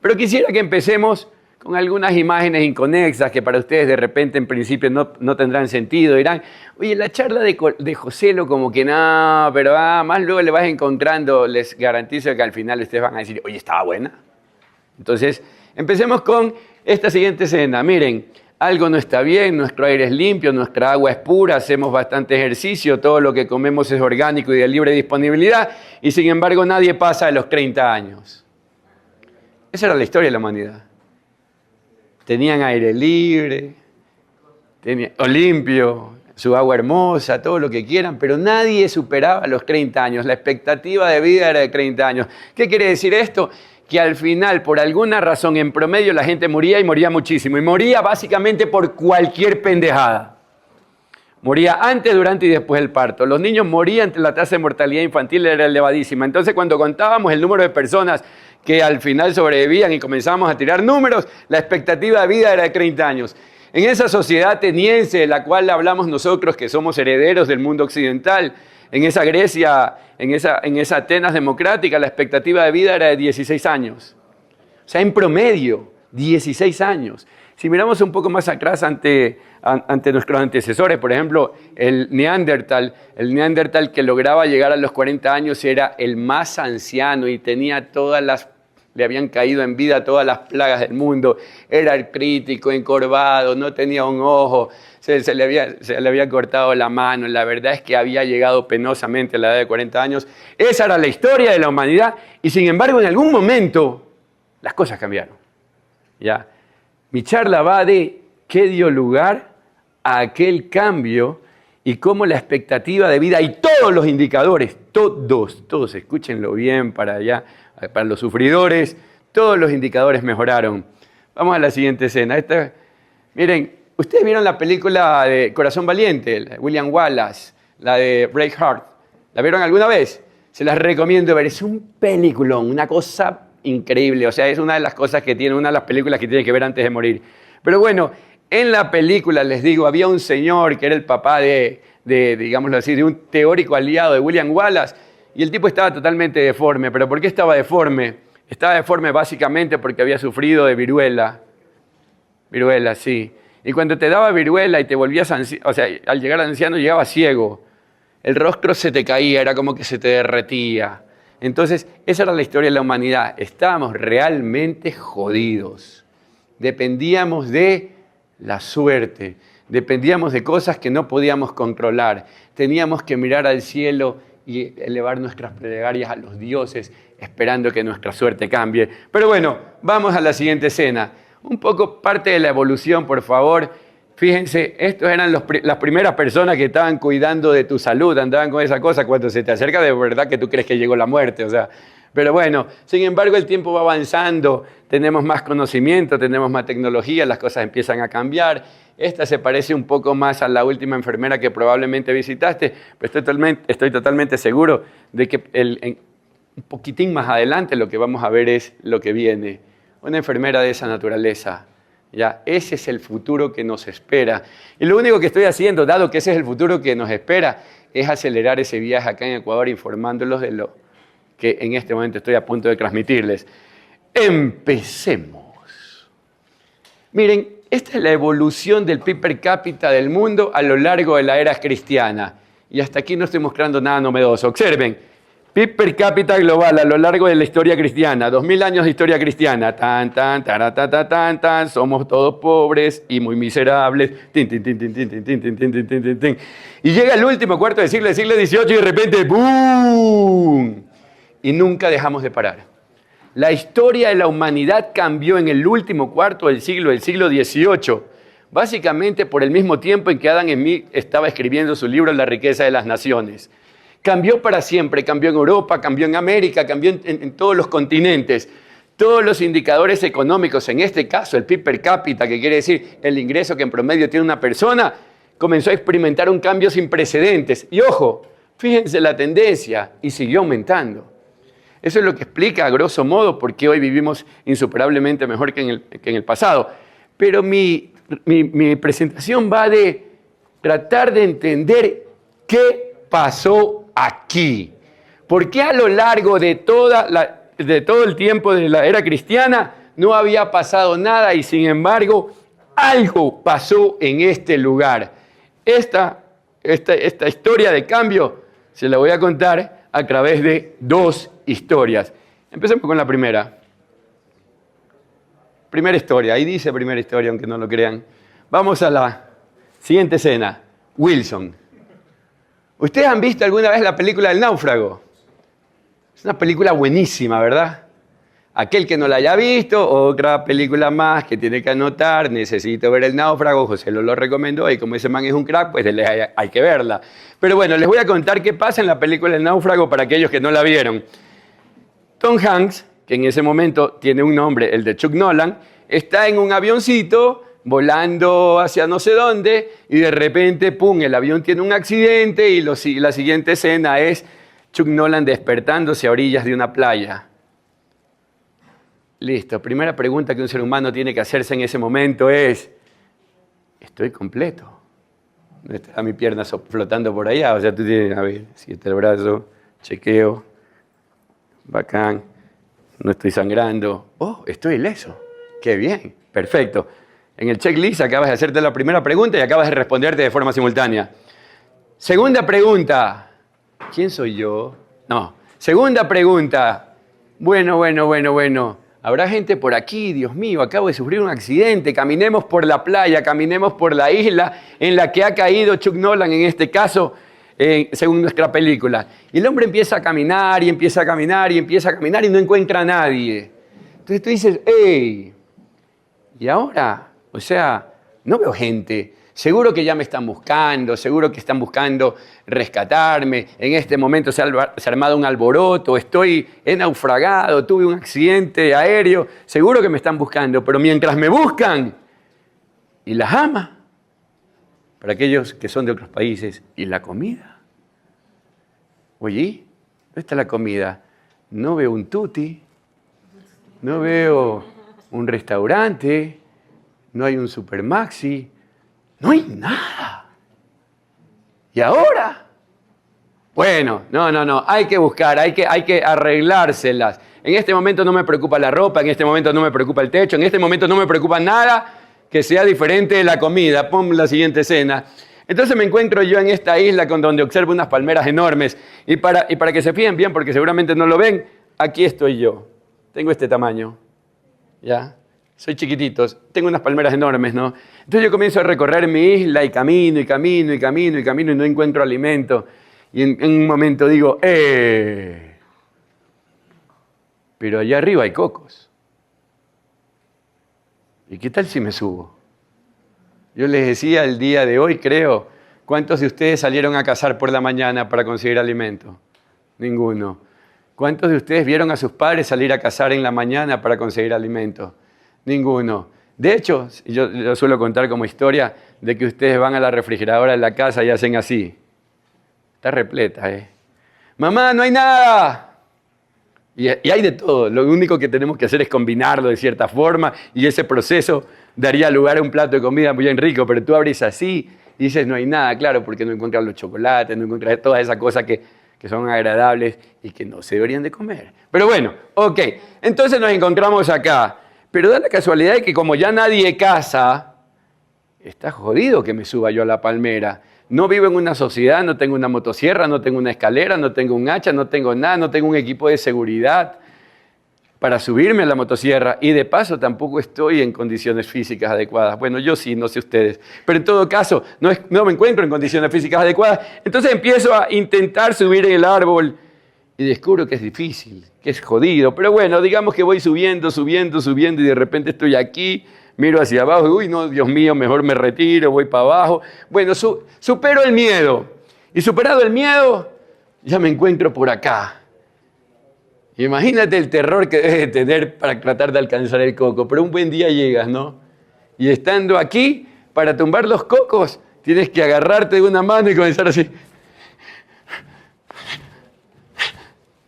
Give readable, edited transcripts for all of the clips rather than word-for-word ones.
Pero quisiera que empecemos con algunas imágenes inconexas que para ustedes de repente en principio no tendrán sentido. Dirán, oye, la charla de Joselo como que no, pero más luego le vas encontrando, les garantizo que al final ustedes van a decir, oye, estaba buena. Entonces, empecemos con esta siguiente escena. Miren, algo no está bien, nuestro aire es limpio, nuestra agua es pura, hacemos bastante ejercicio, todo lo que comemos es orgánico y de libre disponibilidad, y sin embargo nadie pasa de los 30 años. Esa era la historia de la humanidad. Tenían aire libre, limpio, su agua hermosa, todo lo que quieran, pero nadie superaba los 30 años. La expectativa de vida era de 30 años. ¿Qué quiere decir esto? Que al final, por alguna razón, en promedio, la gente moría y moría muchísimo. Y moría básicamente por cualquier pendejada. Moría antes, durante y después del parto. Los niños morían, la tasa de mortalidad infantil era elevadísima. Entonces, cuando contábamos el número de personas que al final sobrevivían y comenzábamos a tirar números, la expectativa de vida era de 30 años. En esa sociedad ateniense de la cual hablamos nosotros, que somos herederos del mundo occidental, en esa Grecia, en esa Atenas democrática, la expectativa de vida era de 16 años. O sea, en promedio, 16 años. Si miramos un poco más atrás ante nuestros antecesores, por ejemplo, el Neandertal que lograba llegar a los 40 años era el más anciano y tenía le habían caído en vida todas las plagas del mundo, era artrítico, encorvado, no tenía un ojo, se le había cortado la mano, la verdad es que había llegado penosamente a la edad de 40 años. Esa era la historia de la humanidad y sin embargo en algún momento las cosas cambiaron. ¿Ya? Mi charla va de qué dio lugar a aquel cambio y cómo la expectativa de vida y todos los indicadores, todos, escúchenlo bien para los sufridores, todos los indicadores mejoraron. Vamos a la siguiente escena. Miren, ustedes vieron la película de Corazón Valiente, de William Wallace, la de Braveheart. ¿La vieron alguna vez? Se las recomiendo ver. Es un peliculón, una cosa increíble. O sea, es una de las cosas que tiene, una de las películas que tiene que ver antes de morir. Pero bueno, en la película, les digo, había un señor que era el papá digámoslo así, de un teórico aliado de William Wallace, y el tipo estaba totalmente deforme. ¿Pero por qué estaba deforme? Estaba deforme básicamente porque había sufrido de viruela. Viruela, sí. Y cuando te daba viruela y te volvías anciano, o sea, al llegar anciano llegaba ciego. El rostro se te caía, era como que se te derretía. Entonces, esa era la historia de la humanidad. Estábamos realmente jodidos. Dependíamos de la suerte. Dependíamos de cosas que no podíamos controlar. Teníamos que mirar al cielo y elevar nuestras plegarias a los dioses, esperando que nuestra suerte cambie. Pero bueno, vamos a la siguiente escena. Un poco parte de la evolución, por favor. Fíjense, estos eran las primeras personas que estaban cuidando de tu salud, andaban con esa cosa cuando se te acerca de verdad que tú crees que llegó la muerte, o sea. Pero bueno, sin embargo el tiempo va avanzando, tenemos más conocimiento, tenemos más tecnología, las cosas empiezan a cambiar. Esta se parece un poco más a la última enfermera que probablemente visitaste, pero estoy totalmente seguro de que un poquitín más adelante lo que vamos a ver es lo que viene. Una enfermera de esa naturaleza. ¿Ya? Ese es el futuro que nos espera. Y lo único que estoy haciendo, dado que ese es el futuro que nos espera, es acelerar ese viaje acá en Ecuador informándolos de lo que en este momento estoy a punto de transmitirles. Empecemos. Miren, esta es la evolución del PIB per cápita del mundo a lo largo de la era cristiana. Y hasta aquí no estoy mostrando nada novedoso. Observen, PIB per cápita global a lo largo de la historia cristiana, 2000 años de historia cristiana, somos todos pobres y muy miserables, y llega el último cuarto del siglo XVIII, y de repente, ¡boom! Y nunca dejamos de parar. La historia de la humanidad cambió en el último cuarto del siglo XVIII, básicamente por el mismo tiempo en que Adam Smith estaba escribiendo su libro La riqueza de las naciones. Cambió para siempre, cambió en Europa, cambió en América, cambió en todos los continentes. Todos los indicadores económicos, en este caso el PIB per cápita, que quiere decir el ingreso que en promedio tiene una persona, comenzó a experimentar un cambio sin precedentes. Y ojo, fíjense la tendencia, y siguió aumentando. Eso es lo que explica, a grosso modo, por qué hoy vivimos insuperablemente mejor que en el pasado. Pero mi presentación va de tratar de entender qué pasó aquí. ¿Por qué a lo largo de todo el tiempo de la era cristiana no había pasado nada y sin embargo algo pasó en este lugar. Esta historia de cambio se la voy a contar a través de 2 historias. Empecemos con la primera. Primera historia, ahí dice primera historia, aunque no lo crean. Vamos a la siguiente escena. Wilson. ¿Ustedes han visto alguna vez la película El Náufrago? Es una película buenísima, ¿verdad? Aquel que no la haya visto, otra película más que tiene que anotar, necesito ver El Náufrago, José lo recomendó y como ese man es un crack, pues hay que verla. Pero bueno, les voy a contar qué pasa en la película El Náufrago para aquellos que no la vieron. Tom Hanks, que en ese momento tiene un nombre, el de Chuck Nolan, está en un avioncito volando hacia no sé dónde y de repente, ¡pum!, el avión tiene un accidente y la siguiente escena es Chuck Nolan despertándose a orillas de una playa. Listo, primera pregunta que un ser humano tiene que hacerse en ese momento es, ¿estoy completo? ¿No está mi pierna flotando por allá? O sea, tú tienes, a ver, si está el brazo, chequeo, bacán, no estoy sangrando. Oh, estoy ileso, qué bien, perfecto. En el checklist acabas de hacerte la primera pregunta y acabas de responderte de forma simultánea. Segunda pregunta, ¿quién soy yo? No, segunda pregunta, bueno. Habrá gente por aquí, Dios mío, acabo de sufrir un accidente, caminemos por la playa, caminemos por la isla en la que ha caído Chuck Nolan, en este caso, según nuestra película. Y el hombre empieza a caminar y empieza a caminar y empieza a caminar y no encuentra a nadie. Entonces tú dices, ¡ey! ¿Y ahora? O sea, no veo gente. Seguro que ya me están buscando, seguro que están buscando rescatarme. En este momento se ha armado un alboroto, he naufragado, tuve un accidente aéreo. Seguro que me están buscando, pero mientras me buscan, ¿y las ama? Para aquellos que son de otros países, ¿y la comida? Oye, ¿dónde está la comida? No veo un tutti, no veo un restaurante, no hay un supermaxi. No hay nada. ¿Y ahora? Bueno, no. Hay que buscar, hay que arreglárselas. En este momento no me preocupa la ropa, en este momento no me preocupa el techo, en este momento no me preocupa nada que sea diferente de la comida. Pon la siguiente escena. Entonces me encuentro yo en esta isla donde observo unas palmeras enormes. Y para que se fijen bien, porque seguramente no lo ven, aquí estoy yo. Tengo este tamaño. ¿Ya? Soy chiquitito, tengo unas palmeras enormes, ¿no? Entonces yo comienzo a recorrer mi isla y camino y no encuentro alimento. Y en un momento digo, pero allá arriba hay cocos. ¿Y qué tal si me subo? Yo les decía el día de hoy, creo, ¿cuántos de ustedes salieron a cazar por la mañana para conseguir alimento? Ninguno. ¿Cuántos de ustedes vieron a sus padres salir a cazar en la mañana para conseguir alimento? Ninguno. De hecho, yo suelo contar como historia de que ustedes van a la refrigeradora de la casa y hacen así. Está repleta, ¿eh? ¡Mamá, no hay nada! Y hay de todo. Lo único que tenemos que hacer es combinarlo de cierta forma y ese proceso daría lugar a un plato de comida muy bien rico. Pero tú abres así y dices, no hay nada, claro, porque no encuentras los chocolates, no encuentras todas esas cosas que son agradables y que no se deberían de comer. Pero bueno, ok. Entonces nos encontramos acá. Pero da la casualidad de que como ya nadie caza, está jodido que me suba yo a la palmera. No vivo en una sociedad, no tengo una motosierra, no tengo una escalera, no tengo un hacha, no tengo nada, no tengo un equipo de seguridad para subirme a la motosierra. Y de paso tampoco estoy en condiciones físicas adecuadas. Bueno, yo sí, no sé ustedes. Pero en todo caso, no me encuentro en condiciones físicas adecuadas. Entonces empiezo a intentar subir en el árbol. Y descubro que es difícil, que es jodido. Pero bueno, digamos que voy subiendo y de repente estoy aquí, miro hacia abajo y uy, no, Dios mío, mejor me retiro, voy para abajo. Bueno, supero el miedo. Y superado el miedo, ya me encuentro por acá. Imagínate el terror que debes de tener para tratar de alcanzar el coco. Pero un buen día llegas, ¿no? Y estando aquí, para tumbar los cocos, tienes que agarrarte de una mano y comenzar así.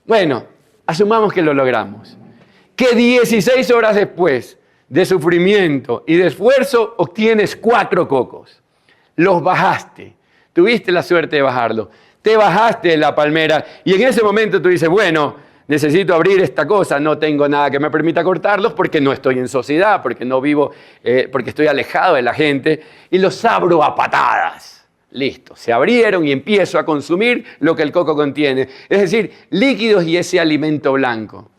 Bueno, asumamos que lo logramos. Que 16 horas después de sufrimiento y de esfuerzo obtienes 4 cocos. Los bajaste. Tuviste la suerte de bajarlo. Te bajaste de la palmera y en ese momento tú dices, bueno, necesito abrir esta cosa, no tengo nada que me permita cortarlos porque no estoy en sociedad, porque no vivo, porque estoy alejado de la gente, y los abro a patadas. Listo, se abrieron y empiezo a consumir lo que el coco contiene, es decir, líquidos y ese alimento blanco.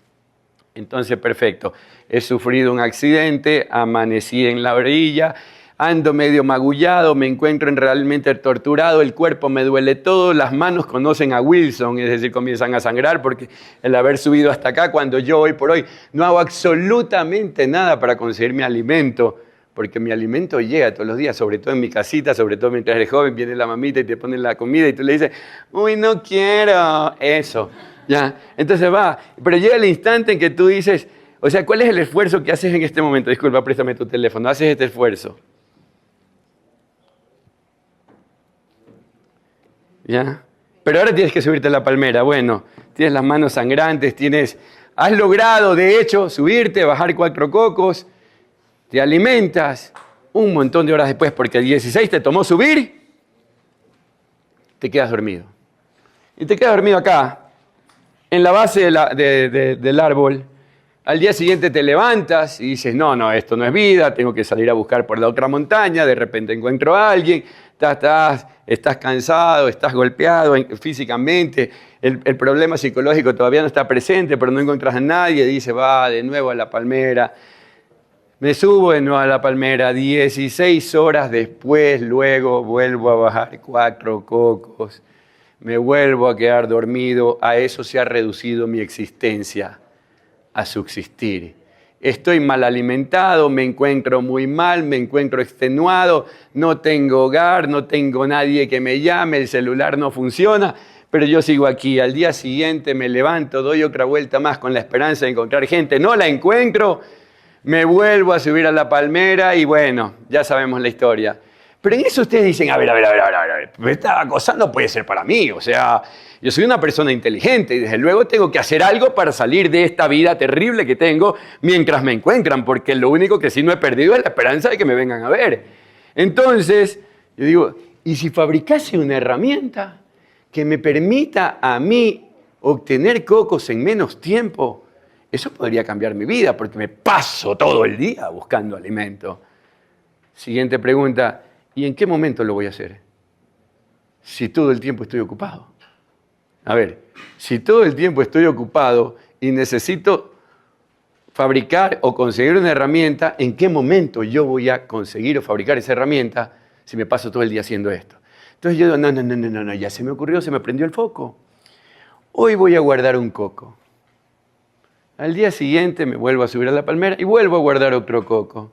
Entonces, perfecto, he sufrido un accidente, amanecí en la orilla, ando medio magullado, me encuentro realmente torturado, el cuerpo me duele todo, las manos conocen a Wilson, es decir, comienzan a sangrar porque el haber subido hasta acá, cuando yo hoy por hoy no hago absolutamente nada para conseguir mi alimento, porque mi alimento llega todos los días, sobre todo en mi casita, sobre todo mientras eres joven, viene la mamita y te pone la comida y tú le dices, uy, no quiero eso. ¿Ya? Entonces va, pero llega el instante en que tú dices, o sea, ¿cuál es el esfuerzo que haces en este momento? Disculpa, préstame tu teléfono, haces este esfuerzo. ¿Ya? Pero ahora tienes que subirte a la palmera. Bueno, tienes las manos sangrantes, has logrado, de hecho, subirte, bajar 4 cocos, te alimentas, un montón de horas después, porque 16 te tomó subir, te quedas dormido. Y te quedas dormido acá, en la base del árbol. Al día siguiente te levantas y dices, no, esto no es vida, tengo que salir a buscar por la otra montaña, de repente encuentro a alguien, estás cansado, estás golpeado físicamente, el problema psicológico todavía no está presente, pero no encuentras a nadie, dices, va de nuevo a la palmera. Me subo de nuevo a la palmera, 16 horas después, luego vuelvo a bajar 4 cocos, me vuelvo a quedar dormido, a eso se ha reducido mi existencia, a subsistir. Estoy mal alimentado, me encuentro muy mal, me encuentro extenuado, no tengo hogar, no tengo nadie que me llame, el celular no funciona, pero yo sigo aquí. Al día siguiente me levanto, doy otra vuelta más con la esperanza de encontrar gente, no la encuentro, me vuelvo a subir a la palmera y bueno, ya sabemos la historia. Pero en eso ustedes dicen, a ver, esta cosa no puede ser para mí, o sea, yo soy una persona inteligente y desde luego tengo que hacer algo para salir de esta vida terrible que tengo mientras me encuentran, porque lo único que sí no he perdido es la esperanza de que me vengan a ver. Entonces, yo digo, ¿y si fabricase una herramienta que me permita a mí obtener cocos en menos tiempo? Eso podría cambiar mi vida porque me paso todo el día buscando alimento. Siguiente pregunta. ¿Y en qué momento lo voy a hacer? Si todo el tiempo estoy ocupado. A ver, si todo el tiempo estoy ocupado y necesito fabricar o conseguir una herramienta, ¿en qué momento yo voy a conseguir o fabricar esa herramienta si me paso todo el día haciendo esto? Entonces yo digo, no, ya se me ocurrió, se me prendió el foco. Hoy voy a guardar un coco. Al día siguiente me vuelvo a subir a la palmera y vuelvo a guardar otro coco.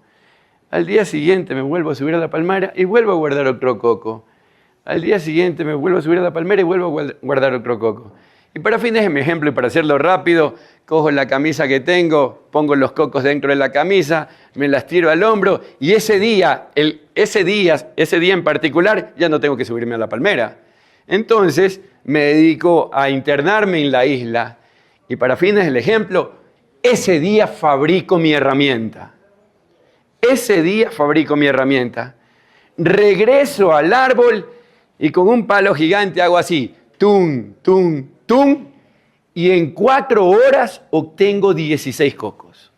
Al día siguiente me vuelvo a subir a la palmera y vuelvo a guardar otro coco. Al día siguiente me vuelvo a subir a la palmera y vuelvo a guardar otro coco. Y para fines de mi ejemplo y para hacerlo rápido, cojo la camisa que tengo, pongo los cocos dentro de la camisa, me las tiro al hombro y ese día en particular, ya no tengo que subirme a la palmera. Entonces me dedico a internarme en la isla y para fines del ejemplo, ese día fabrico mi herramienta. Ese día fabrico mi herramienta. Regreso al árbol y con un palo gigante hago así, tum, tum, tum, y en 4 horas obtengo 16 cocos.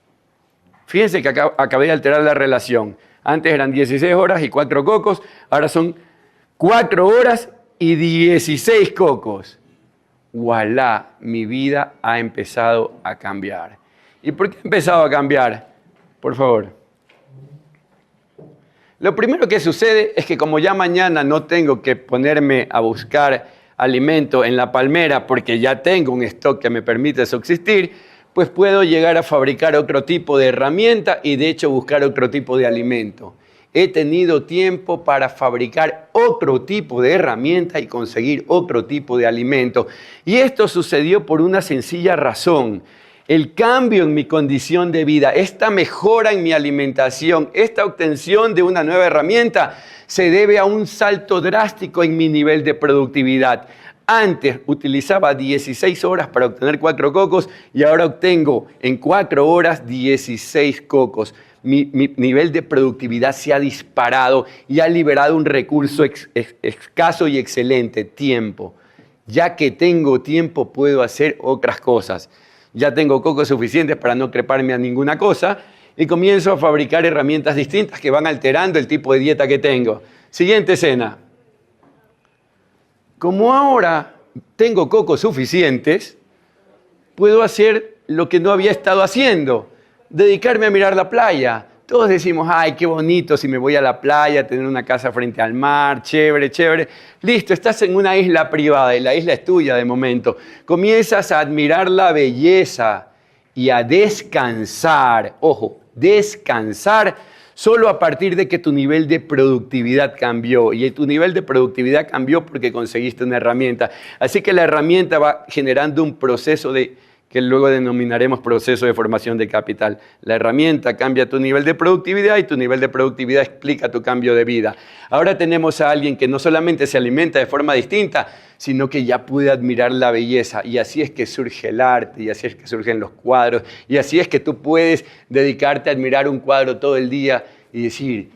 Fíjense que acabé de alterar la relación. Antes eran 16 horas y 4 cocos, ahora son 4 horas y 16 cocos. ¡Voilá! Mi vida ha empezado a cambiar. ¿Y por qué ha empezado a cambiar? Por favor. Lo primero que sucede es que como ya mañana no tengo que ponerme a buscar alimento en la palmera porque ya tengo un stock que me permite subsistir, pues puedo llegar a fabricar otro tipo de herramienta y de hecho buscar otro tipo de alimento. He tenido tiempo para fabricar otro tipo de herramienta y conseguir otro tipo de alimento. Y esto sucedió por una sencilla razón. El cambio en mi condición de vida, esta mejora en mi alimentación, esta obtención de una nueva herramienta se debe a un salto drástico en mi nivel de productividad. Antes utilizaba 16 horas para obtener 4 cocos y ahora obtengo en 4 horas 16 cocos. Mi nivel de productividad se ha disparado y ha liberado un recurso escaso y excelente, tiempo. Ya que tengo tiempo puedo hacer otras cosas. ya tengo cocos suficientes para no creparme a ninguna cosa y comienzo a fabricar herramientas distintas que van alterando el tipo de dieta que tengo. Siguiente escena. Como ahora tengo cocos suficientes, puedo hacer lo que no había estado haciendo, dedicarme a mirar la playa. Todos decimos, ay, qué bonito si me voy a la playa, tener una casa frente al mar, chévere, chévere. Listo, estás en una isla privada y la isla es tuya de momento. Comienzas a admirar la belleza y a descansar. Ojo, descansar solo a partir de que tu nivel de productividad cambió. Y tu nivel de productividad cambió porque conseguiste una herramienta. Así que la herramienta va generando un proceso que luego denominaremos proceso de formación de capital. La herramienta cambia tu nivel de productividad y tu nivel de productividad explica tu cambio de vida. Ahora tenemos a alguien que no solamente se alimenta de forma distinta, sino que ya puede admirar la belleza. Y así es que surge el arte, y así es que surgen los cuadros, y así es que tú puedes dedicarte a admirar un cuadro todo el día y decir,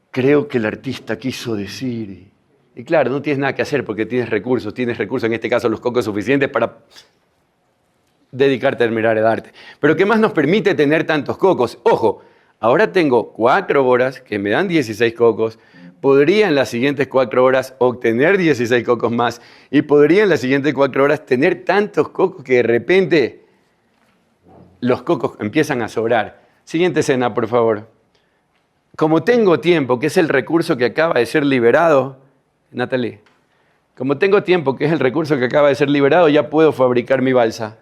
creo que el artista quiso decir... Y claro, no tienes nada que hacer porque tienes recursos, en este caso los cocos suficientes para dedicarte a admirar el arte. Pero ¿qué más nos permite tener tantos cocos? Ojo, ahora tengo 4 horas que me dan 16 cocos, podría en las siguientes 4 horas obtener 16 cocos más y podría en las siguientes 4 horas tener tantos cocos que de repente los cocos empiezan a sobrar. Siguiente escena, por favor. Como tengo tiempo, que es el recurso que acaba de ser liberado, Natalie, como tengo tiempo, que es el recurso que acaba de ser liberado, ya puedo fabricar mi balsa.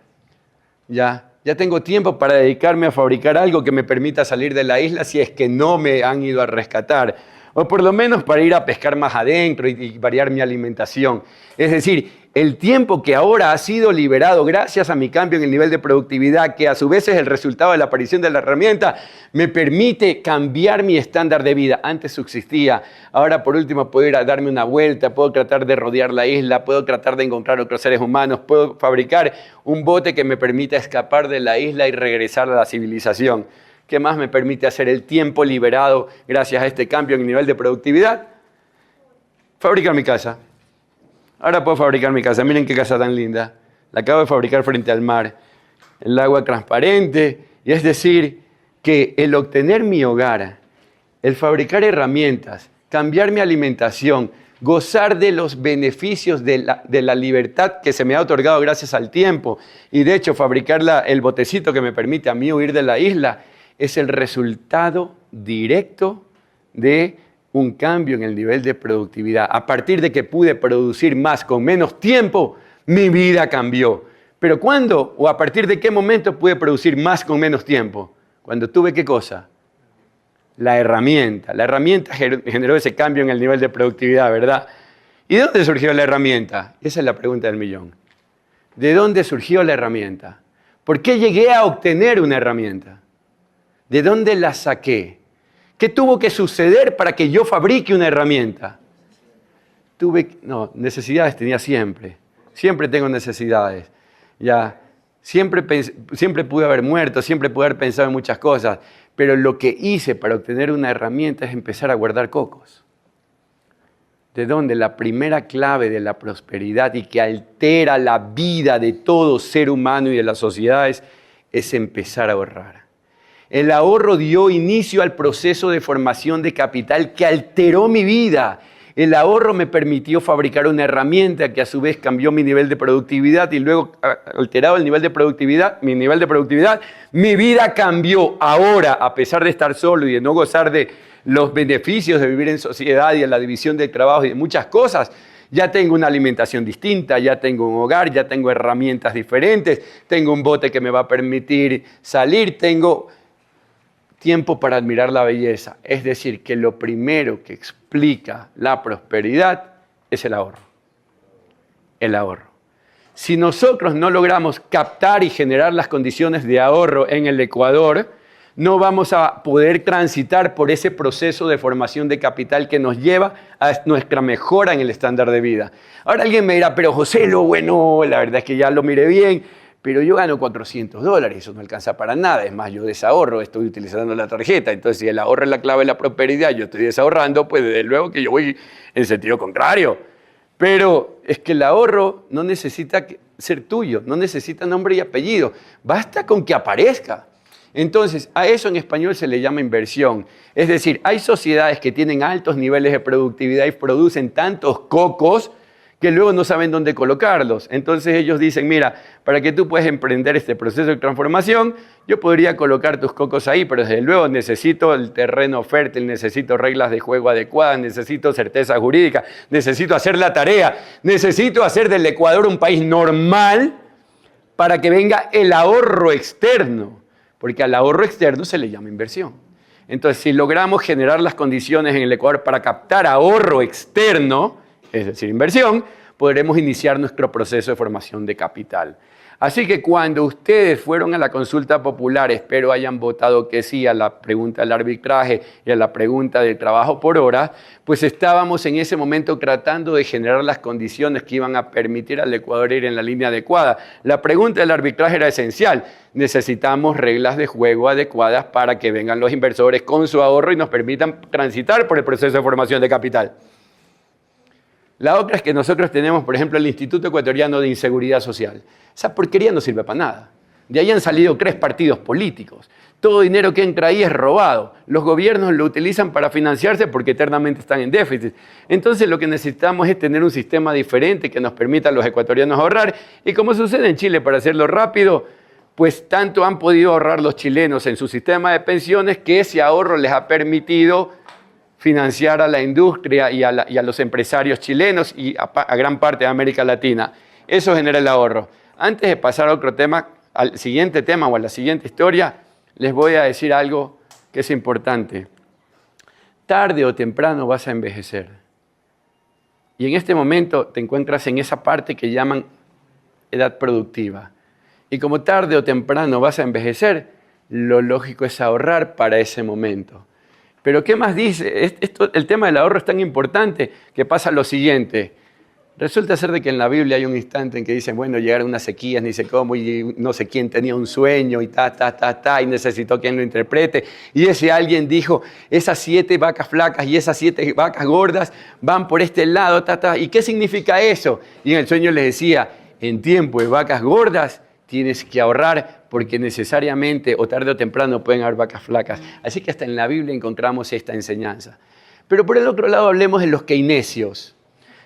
Ya tengo tiempo para dedicarme a fabricar algo que me permita salir de la isla si es que no me han ido a rescatar. O por lo menos para ir a pescar más adentro y variar mi alimentación. Es decir, el tiempo que ahora ha sido liberado gracias a mi cambio en el nivel de productividad, que a su vez es el resultado de la aparición de la herramienta, me permite cambiar mi estándar de vida. Antes subsistía, ahora por último puedo ir a darme una vuelta, puedo tratar de rodear la isla, puedo tratar de encontrar otros seres humanos, puedo fabricar un bote que me permita escapar de la isla y regresar a la civilización. ¿Qué más me permite hacer el tiempo liberado gracias a este cambio en el nivel de productividad? Fabricar mi casa. Ahora puedo fabricar mi casa. Miren qué casa tan linda. La acabo de fabricar frente al mar. El agua transparente. Y es decir, que el obtener mi hogar, el fabricar herramientas, cambiar mi alimentación, gozar de los beneficios de la libertad que se me ha otorgado gracias al tiempo y de hecho fabricar el botecito que me permite a mí huir de la isla, es el resultado directo de un cambio en el nivel de productividad. A partir de que pude producir más con menos tiempo, mi vida cambió. ¿Pero cuándo o a partir de qué momento pude producir más con menos tiempo? Cuando tuve ¿qué cosa? La herramienta. La herramienta generó ese cambio en el nivel de productividad, ¿verdad? ¿Y de dónde surgió la herramienta? Esa es la pregunta del millón. ¿De dónde surgió la herramienta? ¿Por qué llegué a obtener una herramienta? ¿De dónde la saqué? ¿Qué tuvo que suceder para que yo fabrique una herramienta? Necesidades tenía siempre. Siempre tengo necesidades. Ya, siempre pude haber muerto, siempre pude haber pensado en muchas cosas. Pero lo que hice para obtener una herramienta es empezar a guardar cocos. ¿De dónde? La primera clave de la prosperidad y que altera la vida de todo ser humano y de las sociedades es empezar a ahorrar. El ahorro dio inicio al proceso de formación de capital que alteró mi vida. El ahorro me permitió fabricar una herramienta que a su vez cambió mi nivel de productividad y luego, alterado el nivel de productividad, mi vida cambió. Ahora, a pesar de estar solo y de no gozar de los beneficios de vivir en sociedad y de la división del trabajo y de muchas cosas, ya tengo una alimentación distinta, ya tengo un hogar, ya tengo herramientas diferentes, tengo un bote que me va a permitir salir, tengo tiempo para admirar la belleza. Es decir, que lo primero que explica la prosperidad es el ahorro. El ahorro. Si nosotros no logramos captar y generar las condiciones de ahorro en el Ecuador, no vamos a poder transitar por ese proceso de formación de capital que nos lleva a nuestra mejora en el estándar de vida. Ahora alguien me dirá, pero José, lo bueno, la verdad es que ya lo miré bien, pero yo gano $400, eso no alcanza para nada. Es más, yo desahorro, estoy utilizando la tarjeta. Entonces, si el ahorro es la clave de la prosperidad, yo estoy desahorrando, pues desde luego que yo voy en sentido contrario. Pero es que el ahorro no necesita ser tuyo, no necesita nombre y apellido, basta con que aparezca. Entonces, a eso en español se le llama inversión. Es decir, hay sociedades que tienen altos niveles de productividad y producen tantos cocos que luego no saben dónde colocarlos. Entonces ellos dicen, mira, para que tú puedas emprender este proceso de transformación, yo podría colocar tus cocos ahí, pero desde luego necesito el terreno fértil, necesito reglas de juego adecuadas, necesito certeza jurídica, necesito hacer la tarea, necesito hacer del Ecuador un país normal para que venga el ahorro externo, porque al ahorro externo se le llama inversión. Entonces, si logramos generar las condiciones en el Ecuador para captar ahorro externo, es decir, inversión, podremos iniciar nuestro proceso de formación de capital. Así que cuando ustedes fueron a la consulta popular, espero hayan votado que sí a la pregunta del arbitraje y a la pregunta del trabajo por hora, pues estábamos en ese momento tratando de generar las condiciones que iban a permitir al Ecuador ir en la línea adecuada. La pregunta del arbitraje era esencial. Necesitamos reglas de juego adecuadas para que vengan los inversores con su ahorro y nos permitan transitar por el proceso de formación de capital. La otra es que nosotros tenemos, por ejemplo, el Instituto Ecuatoriano de Inseguridad Social. Esa porquería no sirve para nada. De ahí han salido 3 partidos políticos. Todo dinero que entra ahí es robado. Los gobiernos lo utilizan para financiarse porque eternamente están en déficit. Entonces lo que necesitamos es tener un sistema diferente que nos permita a los ecuatorianos ahorrar. Y como sucede en Chile, para hacerlo rápido, pues tanto han podido ahorrar los chilenos en su sistema de pensiones que ese ahorro les ha permitido financiar a la industria y a los empresarios chilenos y a gran parte de América Latina. Eso genera el ahorro. Antes de pasar a otro tema, al siguiente tema o a la siguiente historia, les voy a decir algo que es importante. Tarde o temprano vas a envejecer. Y en este momento te encuentras en esa parte que llaman edad productiva. Y como tarde o temprano vas a envejecer, lo lógico es ahorrar para ese momento. Pero ¿qué más dice? El tema del ahorro es tan importante que pasa lo siguiente. Resulta ser de que en la Biblia hay un instante en que dicen, bueno, llegaron unas sequías, ni sé cómo, y no sé quién tenía un sueño, y y necesitó quien lo interprete. Y ese alguien dijo, esas 7 vacas flacas y esas 7 vacas gordas van por este lado, ¿Y qué significa eso? Y en el sueño les decía, en tiempo de vacas gordas tienes que ahorrar porque necesariamente o tarde o temprano pueden haber vacas flacas. Así que hasta en la Biblia encontramos esta enseñanza. Pero por el otro lado hablemos de los keynesios.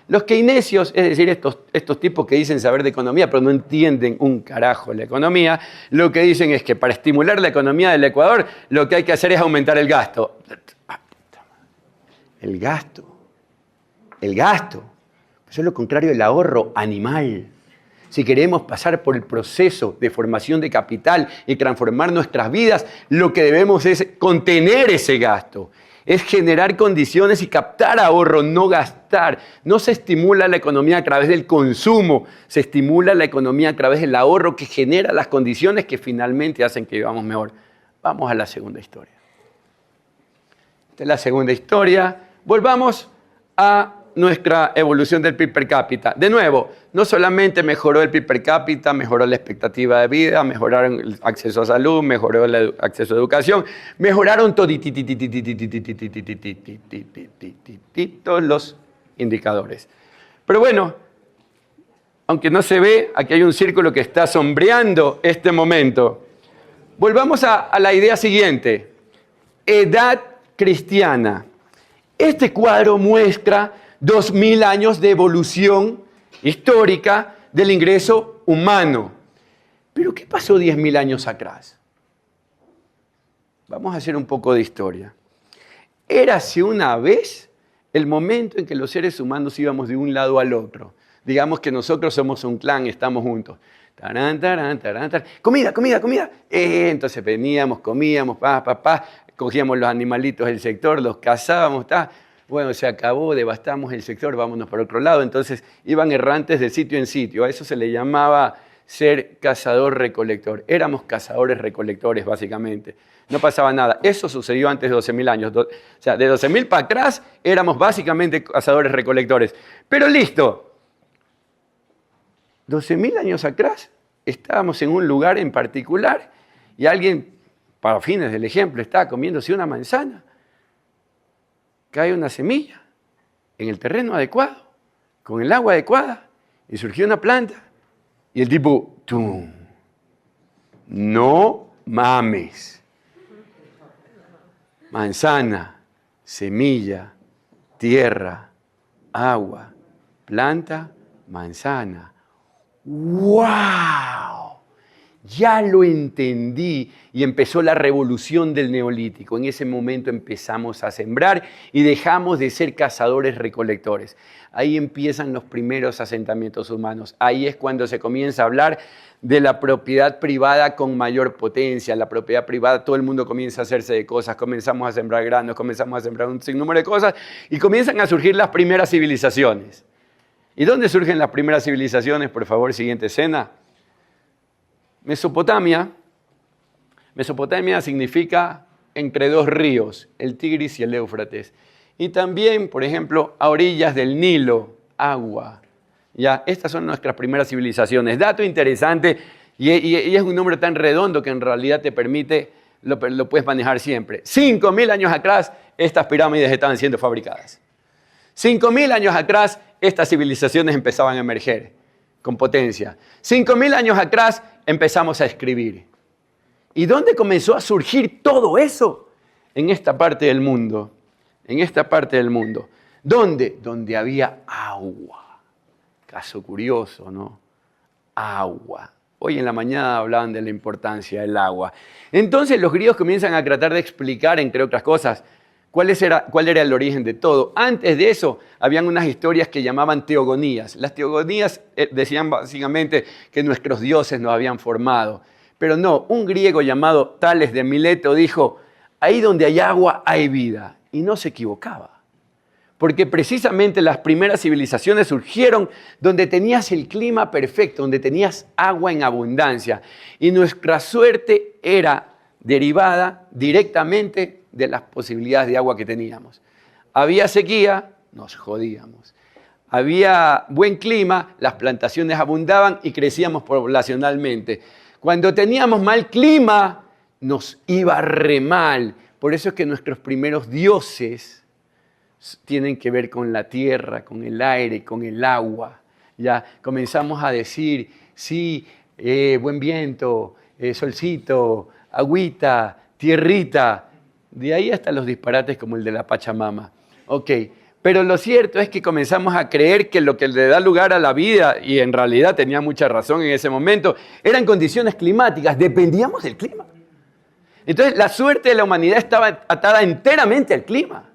Los keynesios, es decir, estos tipos que dicen saber de economía, pero no entienden un carajo la economía, lo que dicen es que para estimular la economía del Ecuador, lo que hay que hacer es aumentar el gasto. El gasto. Eso es lo contrario del ahorro animal. Si queremos pasar por el proceso de formación de capital y transformar nuestras vidas, lo que debemos es contener ese gasto. Es generar condiciones y captar ahorro, no gastar. No se estimula la economía a través del consumo, se estimula la economía a través del ahorro que genera las condiciones que finalmente hacen que vivamos mejor. Vamos a la segunda historia. Esta es la segunda historia. Volvamos a nuestra evolución del PIB per cápita. De nuevo, no solamente mejoró el PIB per cápita, mejoró la expectativa de vida, mejoraron el acceso a salud, mejoró el acceso a educación, mejoraron todos los indicadores. Pero bueno, aunque no se ve, aquí hay un círculo que está sombreando este momento. Volvamos a la idea siguiente. Edad cristiana. Este cuadro muestra 2000 años de evolución histórica del ingreso humano. ¿Pero qué pasó 10.000 años atrás? Vamos a hacer un poco de historia. Érase una vez el momento en que los seres humanos íbamos de un lado al otro. Digamos que nosotros somos un clan, estamos juntos. Tarán, tarán, tarán, tarán. Comida. Entonces veníamos, comíamos, cogíamos los animalitos del sector, los cazábamos, Bueno, se acabó, devastamos el sector, vámonos para otro lado. Entonces iban errantes de sitio en sitio. A eso se le llamaba ser cazador-recolector. Éramos cazadores-recolectores, básicamente. No pasaba nada. Eso sucedió antes de 12.000 años. O sea, de 12.000 para atrás éramos básicamente cazadores-recolectores. Pero listo. 12.000 años atrás estábamos en un lugar en particular y alguien, para fines del ejemplo, estaba comiéndose una manzana. Cae una semilla en el terreno adecuado, con el agua adecuada, y surgió una planta. Y el tipo, ¡tum! No mames. Manzana, semilla, tierra, agua, planta, manzana. ¡Wow! Ya lo entendí y empezó la revolución del Neolítico. En ese momento empezamos a sembrar y dejamos de ser cazadores-recolectores. Ahí empiezan los primeros asentamientos humanos. Ahí es cuando se comienza a hablar de la propiedad privada con mayor potencia. La propiedad privada, todo el mundo comienza a hacerse de cosas. Comenzamos a sembrar granos, comenzamos a sembrar un sinnúmero de cosas y comienzan a surgir las primeras civilizaciones. ¿Y dónde surgen las primeras civilizaciones? Por favor, siguiente escena. Mesopotamia. Mesopotamia significa entre dos ríos, el Tigris y el Éufrates. Y también, por ejemplo, a orillas del Nilo, agua. Ya, estas son nuestras primeras civilizaciones. Dato interesante, y es un número tan redondo que en realidad te permite, lo puedes manejar siempre. 5.000 años atrás, estas pirámides estaban siendo fabricadas. 5.000 años atrás, estas civilizaciones empezaban a emerger con potencia. 5.000 años atrás, empezamos a escribir. ¿Y dónde comenzó a surgir todo eso? En esta parte del mundo. En esta parte del mundo. ¿Dónde? Donde había agua. Caso curioso, ¿no? Agua. Hoy en la mañana hablaban de la importancia del agua. Entonces los griegos comienzan a tratar de explicar, entre otras cosas, cuál era el origen de todo. Antes de eso, habían unas historias que llamaban teogonías. Las teogonías decían básicamente que nuestros dioses nos habían formado. Pero no, un griego llamado Tales de Mileto dijo, ahí donde hay agua hay vida. Y no se equivocaba. Porque precisamente las primeras civilizaciones surgieron donde tenías el clima perfecto, donde tenías agua en abundancia. Y nuestra suerte era derivada directamente de las posibilidades de agua que teníamos. Había sequía, nos jodíamos. Había buen clima, las plantaciones abundaban y crecíamos poblacionalmente. Cuando teníamos mal clima, nos iba re mal. Por eso es que nuestros primeros dioses tienen que ver con la tierra, con el aire, con el agua. Ya comenzamos a decir, sí, buen viento, solcito, agüita, tierrita. De ahí hasta los disparates como el de la Pachamama. Ok, pero lo cierto es que comenzamos a creer que lo que le da lugar a la vida, y en realidad tenía mucha razón en ese momento, eran condiciones climáticas, dependíamos del clima. Entonces la suerte de la humanidad estaba atada enteramente al clima.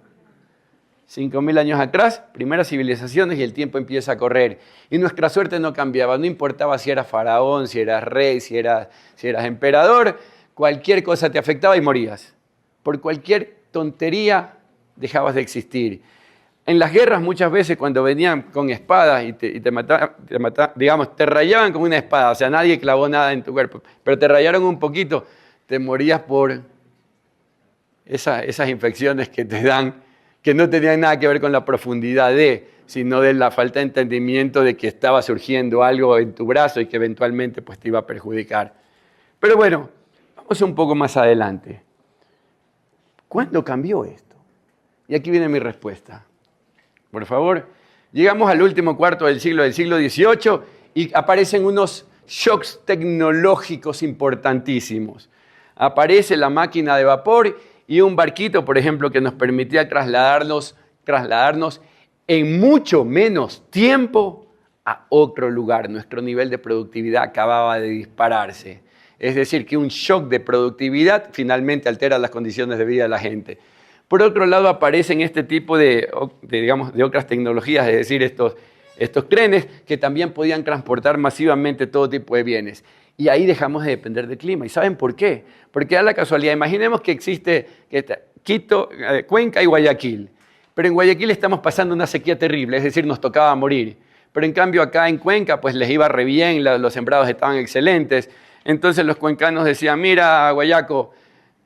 5.000 años atrás, primeras civilizaciones y el tiempo empieza a correr. Y nuestra suerte no cambiaba, no importaba si eras faraón, si eras rey, si eras emperador, cualquier cosa te afectaba y morías. Por cualquier tontería dejabas de existir. En las guerras muchas veces cuando venían con espadas y te mataban, digamos, te rayaban con una espada, o sea, nadie clavó nada en tu cuerpo, pero te rayaron un poquito, te morías por esas infecciones que te dan, que no tenían nada que ver con la profundidad sino de la falta de entendimiento de que estaba surgiendo algo en tu brazo y que eventualmente pues, te iba a perjudicar. Pero bueno, vamos un poco más adelante. ¿Cuándo cambió esto? Y aquí viene mi respuesta. Por favor, llegamos al último cuarto del siglo XVIII, y aparecen unos shocks tecnológicos importantísimos. Aparece la máquina de vapor y un barquito, por ejemplo, que nos permitía trasladarnos en mucho menos tiempo a otro lugar. Nuestro nivel de productividad acababa de dispararse. Es decir, que un shock de productividad finalmente altera las condiciones de vida de la gente. Por otro lado, aparecen este tipo de otras tecnologías, es decir, estos trenes que también podían transportar masivamente todo tipo de bienes. Y ahí dejamos de depender del clima. ¿Y saben por qué? Porque da la casualidad. Imaginemos que existe Quito, Cuenca y Guayaquil. Pero en Guayaquil estamos pasando una sequía terrible, es decir, nos tocaba morir. Pero en cambio acá en Cuenca pues les iba re bien, los sembrados estaban excelentes. Entonces los cuencanos decían, mira, Guayaco,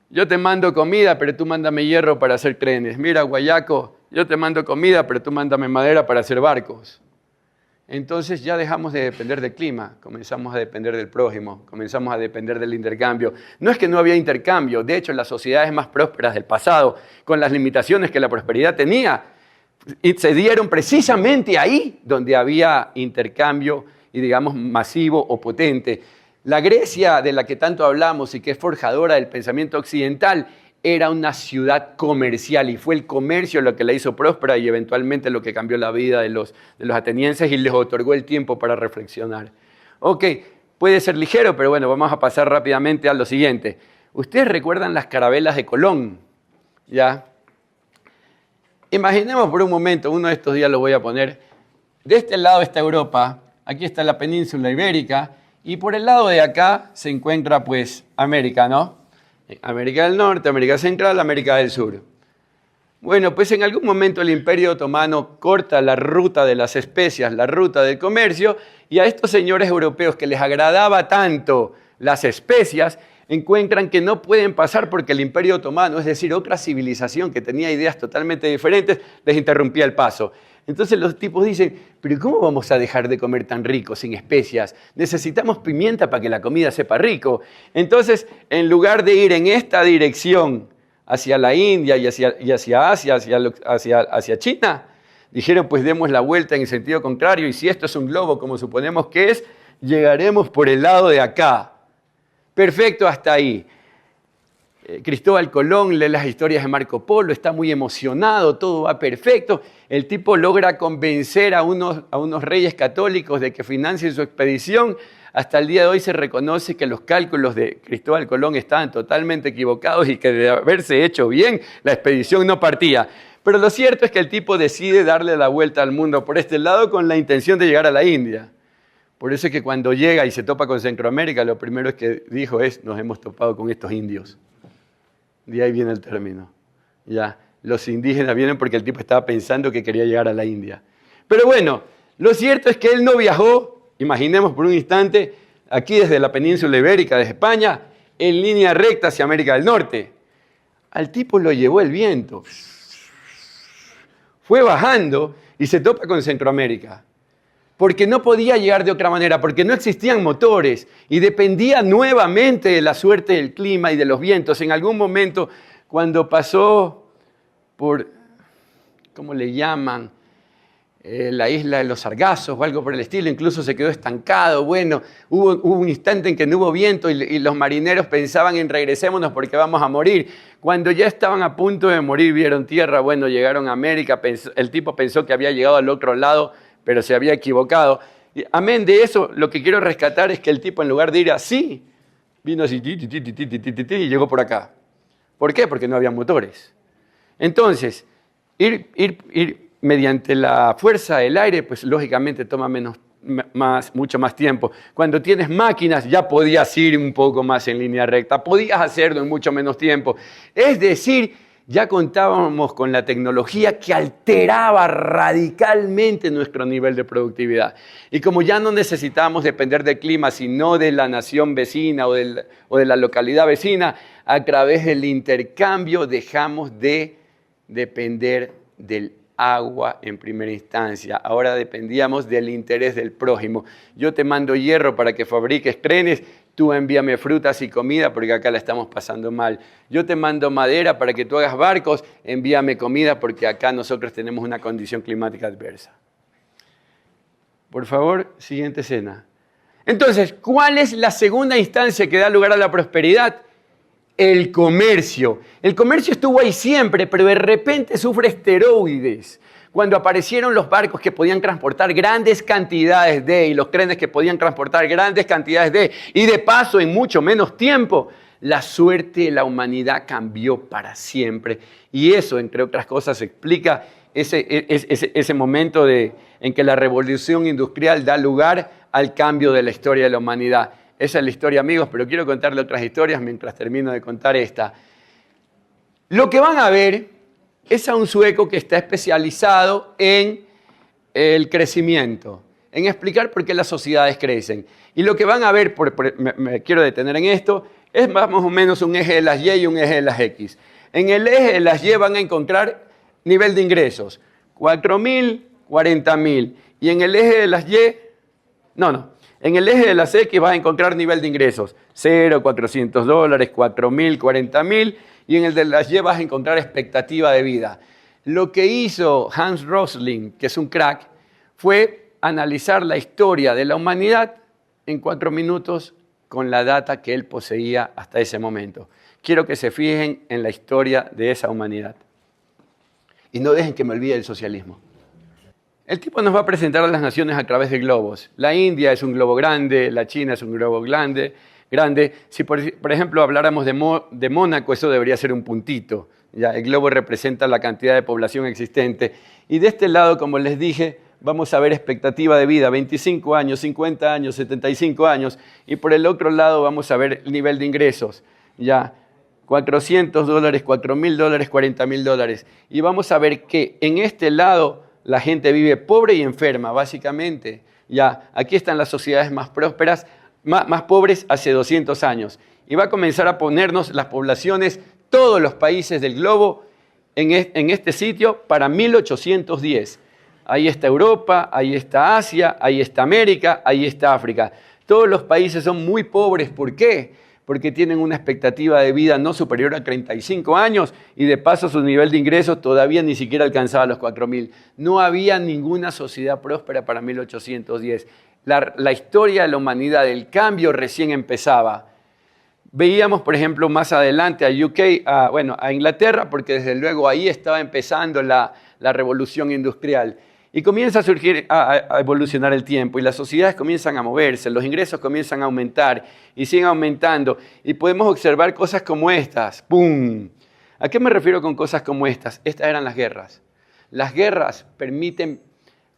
yo te mando comida, pero tú mándame hierro para hacer trenes. Mira, Guayaco, yo te mando comida, pero tú mándame madera para hacer barcos. Entonces ya dejamos de depender del clima, comenzamos a depender del prójimo, comenzamos a depender del intercambio. No es que no había intercambio, de hecho las sociedades más prósperas del pasado, con las limitaciones que la prosperidad tenía, se dieron precisamente ahí donde había intercambio y digamos masivo o potente. La Grecia de la que tanto hablamos y que es forjadora del pensamiento occidental era una ciudad comercial y fue el comercio lo que la hizo próspera y eventualmente lo que cambió la vida de los atenienses y les otorgó el tiempo para reflexionar. Ok, puede ser ligero, pero bueno, vamos a pasar rápidamente a lo siguiente. ¿Ustedes recuerdan las carabelas de Colón? ¿Ya? Imaginemos por un momento, uno de estos días lo voy a poner, de este lado está Europa, aquí está la península ibérica, y por el lado de acá se encuentra pues América, ¿no? América del Norte, América Central, América del Sur. Bueno, pues en algún momento el Imperio Otomano corta la ruta de las especias, la ruta del comercio, y a estos señores europeos que les agradaba tanto las especias, encuentran que no pueden pasar porque el Imperio Otomano, es decir, otra civilización que tenía ideas totalmente diferentes, les interrumpía el paso. Entonces los tipos dicen, pero ¿cómo vamos a dejar de comer tan rico sin especias? Necesitamos pimienta para que la comida sepa rico. Entonces, en lugar de ir en esta dirección hacia la India y hacia Asia, hacia China, dijeron, pues demos la vuelta en el sentido contrario y si esto es un globo, como suponemos que es, llegaremos por el lado de acá. Perfecto, hasta ahí. Cristóbal Colón lee las historias de Marco Polo, está muy emocionado, todo va perfecto. El tipo logra convencer a unos reyes católicos de que financien su expedición. Hasta el día de hoy se reconoce que los cálculos de Cristóbal Colón estaban totalmente equivocados y que de haberse hecho bien, la expedición no partía. Pero lo cierto es que el tipo decide darle la vuelta al mundo por este lado con la intención de llegar a la India. Por eso es que cuando llega y se topa con Centroamérica, lo primero que dijo es, nos hemos topado con estos indios. De ahí viene el término. Ya, los indígenas vienen porque el tipo estaba pensando que quería llegar a la India. Pero bueno, lo cierto es que él no viajó, imaginemos por un instante, aquí desde la península ibérica, desde España, en línea recta hacia América del Norte. Al tipo lo llevó el viento. Fue bajando y se topa con Centroamérica. Porque no podía llegar de otra manera, porque no existían motores y dependía nuevamente de la suerte del clima y de los vientos. En algún momento, cuando pasó por, ¿cómo le llaman? La isla de los Sargazos o algo por el estilo, incluso se quedó estancado. Bueno, hubo un instante en que no hubo viento y los marineros pensaban en regresémonos porque vamos a morir. Cuando ya estaban a punto de morir, vieron tierra, bueno, llegaron a América, el tipo pensó que había llegado al otro lado, pero se había equivocado. Y, amén de eso, lo que quiero rescatar es que el tipo en lugar de ir así, vino así y llegó por acá. ¿Por qué? Porque no había motores. Entonces, ir mediante la fuerza del aire, pues lógicamente toma mucho más tiempo. Cuando tienes máquinas ya podías ir un poco más en línea recta, podías hacerlo en mucho menos tiempo. Es decir, ya contábamos con la tecnología que alteraba radicalmente nuestro nivel de productividad. Y como ya no necesitábamos depender del clima, sino de la nación vecina o de la localidad vecina, a través del intercambio dejamos de depender del agua en primera instancia. Ahora dependíamos del interés del prójimo. Yo te mando hierro para que fabriques trenes, tú envíame frutas y comida porque acá la estamos pasando mal. Yo te mando madera para que tú hagas barcos, envíame comida porque acá nosotros tenemos una condición climática adversa. Por favor, siguiente escena. Entonces, ¿cuál es la segunda instancia que da lugar a la prosperidad? El comercio. El comercio estuvo ahí siempre, pero de repente sufre esteroides. Cuando aparecieron los barcos que podían transportar grandes cantidades y los trenes que podían transportar grandes cantidades y de paso en mucho menos tiempo, la suerte de la humanidad cambió para siempre. Y eso, entre otras cosas, explica ese momento en que la revolución industrial da lugar al cambio de la historia de la humanidad. Esa es la historia, amigos, pero quiero contarle otras historias mientras termino de contar esta. Lo que van a ver es a un sueco que está especializado en el crecimiento, en explicar por qué las sociedades crecen. Y lo que van a ver, me quiero detener en esto, es más o menos un eje de las Y y un eje de las X. En el eje de las Y van a encontrar nivel de ingresos, 4.000, 40.000. Y en el eje de las Y, en el eje de las X vas a encontrar nivel de ingresos, 0, $400, 4.000, 40.000. Y en el de las Y vas a encontrar expectativa de vida. Lo que hizo Hans Rosling, que es un crack, fue analizar la historia de la humanidad en 4 minutos con la data que él poseía hasta ese momento. Quiero que se fijen en la historia de esa humanidad. Y no dejen que me olvide el socialismo. El tipo nos va a presentar a las naciones a través de globos. La India es un globo grande, la China es un globo grande. Si por ejemplo habláramos de Mónaco, eso debería ser un puntito. Ya, el globo representa la cantidad de población existente. Y de este lado, como les dije, vamos a ver expectativa de vida, 25 años, 50 años, 75 años. Y por el otro lado vamos a ver el nivel de ingresos. Ya, $400, $4.000, $40.000. Y vamos a ver que en este lado la gente vive pobre y enferma, básicamente. Ya, aquí están las sociedades más prósperas, más pobres hace 200 años. Y va a comenzar a ponernos las poblaciones, todos los países del globo, en este sitio para 1810. Ahí está Europa, ahí está Asia, ahí está América, ahí está África. Todos los países son muy pobres. ¿Por qué? Porque tienen una expectativa de vida no superior a 35 años y de paso su nivel de ingresos todavía ni siquiera alcanzaba los 4.000. No había ninguna sociedad próspera para 1810. La historia de la humanidad, el cambio recién empezaba. Veíamos, por ejemplo, más adelante a UK, a Inglaterra, porque desde luego ahí estaba empezando la revolución industrial. Y comienza a surgir, a evolucionar el tiempo y las sociedades comienzan a moverse, los ingresos comienzan a aumentar y siguen aumentando. Y podemos observar cosas como estas. ¡Pum! ¿A qué me refiero con cosas como estas? Estas eran las guerras. Las guerras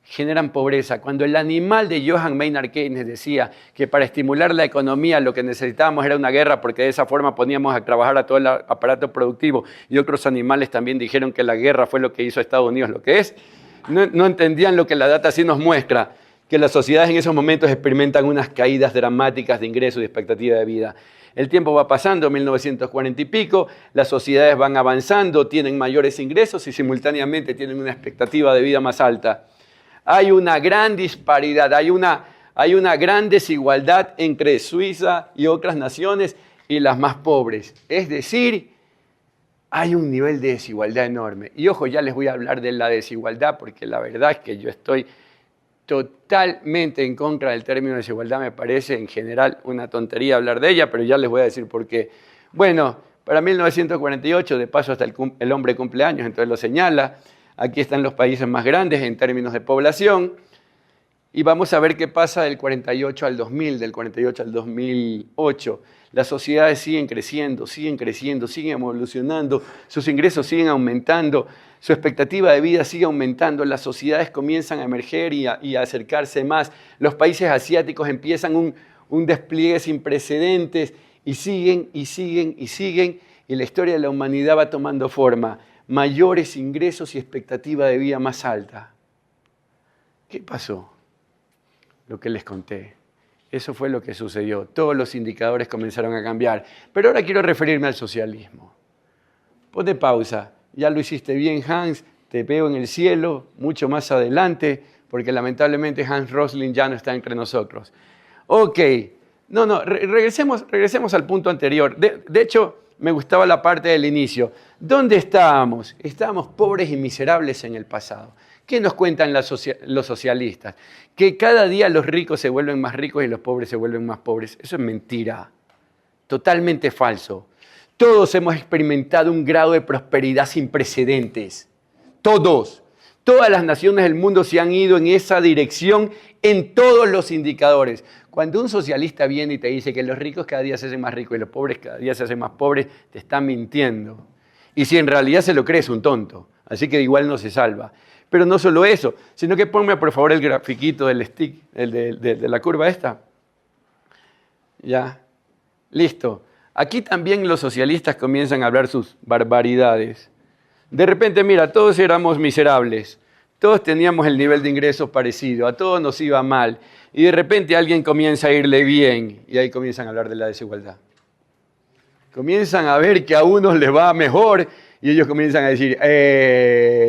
generan pobreza. Cuando el animal de Johann Maynard Keynes decía que para estimular la economía lo que necesitábamos era una guerra porque de esa forma poníamos a trabajar a todo el aparato productivo y otros animales también dijeron que la guerra fue lo que hizo a Estados Unidos lo que es, no entendían lo que la data sí nos muestra, que las sociedades en esos momentos experimentan unas caídas dramáticas de ingresos y expectativa de vida. El tiempo va pasando, 1940 y pico, las sociedades van avanzando, tienen mayores ingresos y simultáneamente tienen una expectativa de vida más alta. Hay una gran disparidad, hay una gran desigualdad entre Suiza y otras naciones y las más pobres. Es decir, hay un nivel de desigualdad enorme. Y ojo, ya les voy a hablar de la desigualdad porque la verdad es que yo estoy totalmente en contra del término desigualdad. Me parece en general una tontería hablar de ella, pero ya les voy a decir por qué. Bueno, para 1948, de paso hasta el hombre cumpleaños, entonces lo señala. Aquí están los países más grandes en términos de población y vamos a ver qué pasa del 48 al 2000, del 48 al 2008. Las sociedades siguen creciendo, siguen evolucionando, sus ingresos siguen aumentando, su expectativa de vida sigue aumentando, las sociedades comienzan a emerger y a acercarse más. Los países asiáticos empiezan un despliegue sin precedentes y siguen, y la historia de la humanidad va tomando forma. Mayores ingresos y expectativa de vida más alta. ¿Qué pasó? Lo que les conté. Eso fue lo que sucedió. Todos los indicadores comenzaron a cambiar. Pero ahora quiero referirme al socialismo. Ponte pausa. Ya lo hiciste bien, Hans. Te veo en el cielo mucho más adelante, porque lamentablemente Hans Rosling ya no está entre nosotros. Ok. Regresemos al punto anterior. De hecho, me gustaba la parte del inicio. ¿Dónde estábamos? Estábamos pobres y miserables en el pasado. ¿Qué nos cuentan los socialistas? Que cada día los ricos se vuelven más ricos y los pobres se vuelven más pobres. Eso es mentira. Totalmente falso. Todos hemos experimentado un grado de prosperidad sin precedentes. Todos. Todas las naciones del mundo se han ido en esa dirección en todos los indicadores. Cuando un socialista viene y te dice que los ricos cada día se hacen más ricos y los pobres cada día se hacen más pobres, te está mintiendo. Y si en realidad se lo cree, es un tonto. Así que igual no se salva. Pero no solo eso, sino que ponme por favor el grafiquito del stick, de la curva esta. Ya. Listo. Aquí también los socialistas comienzan a hablar sus barbaridades. De repente, mira, todos éramos miserables. Todos teníamos el nivel de ingresos parecido, a todos nos iba mal. Y de repente alguien comienza a irle bien y ahí comienzan a hablar de la desigualdad. Comienzan a ver que a unos les va mejor y ellos comienzan a decir,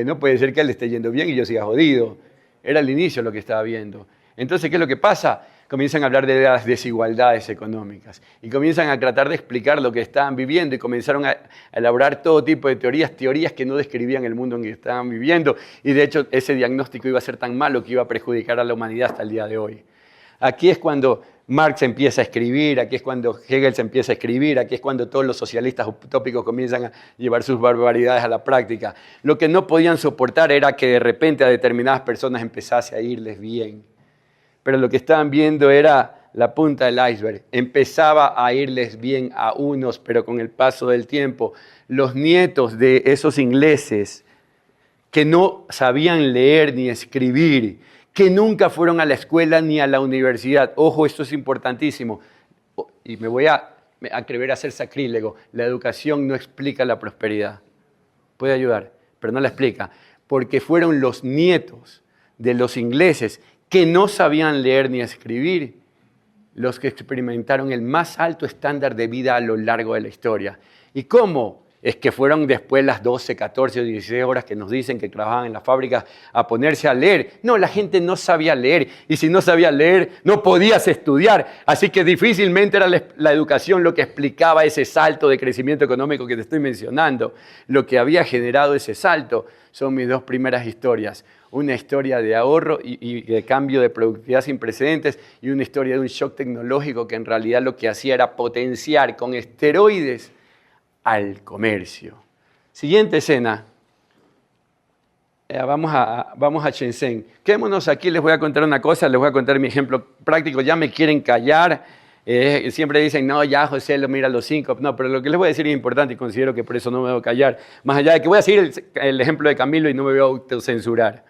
no puede ser que a él le esté yendo bien y yo siga jodido. Era el inicio lo que estaba viendo. Entonces, ¿qué es lo que pasa? comienzan a hablar de las desigualdades económicas y comienzan a tratar de explicar lo que estaban viviendo y comenzaron a elaborar todo tipo de teorías que no describían el mundo en que estaban viviendo y de hecho ese diagnóstico iba a ser tan malo que iba a perjudicar a la humanidad hasta el día de hoy. Aquí es cuando Marx empieza a escribir, aquí es cuando Hegel se empieza a escribir, aquí es cuando todos los socialistas utópicos comienzan a llevar sus barbaridades a la práctica. Lo que no podían soportar era que de repente a determinadas personas empezase a irles bien. Pero lo que estaban viendo era la punta del iceberg. Empezaba a irles bien a unos, pero con el paso del tiempo, los nietos de esos ingleses que no sabían leer ni escribir, que nunca fueron a la escuela ni a la universidad. Ojo, esto es importantísimo. Y me voy a atrever a ser sacrílego. La educación no explica la prosperidad. Puede ayudar, pero no la explica. Porque fueron los nietos de los ingleses que no sabían leer ni escribir los que experimentaron el más alto estándar de vida a lo largo de la historia. ¿Y cómo? Es que fueron después las 12, 14 o 16 horas que nos dicen que trabajaban en la fábrica a ponerse a leer. No, la gente no sabía leer y si no sabía leer no podías estudiar. Así que difícilmente era la educación lo que explicaba ese salto de crecimiento económico que te estoy mencionando. Lo que había generado ese salto son mis dos primeras historias. Una historia de ahorro y de cambio de productividad sin precedentes y una historia de un shock tecnológico que en realidad lo que hacía era potenciar con esteroides al comercio. Siguiente escena. Vamos a Shenzhen. Quedémonos aquí, les voy a contar una cosa, les voy a contar mi ejemplo práctico. Ya me quieren callar. Siempre dicen, no, ya José, mira los 5. No, pero lo que les voy a decir es importante y considero que por eso no me voy a callar. Más allá de que voy a seguir el ejemplo de Camilo y no me voy a autocensurar.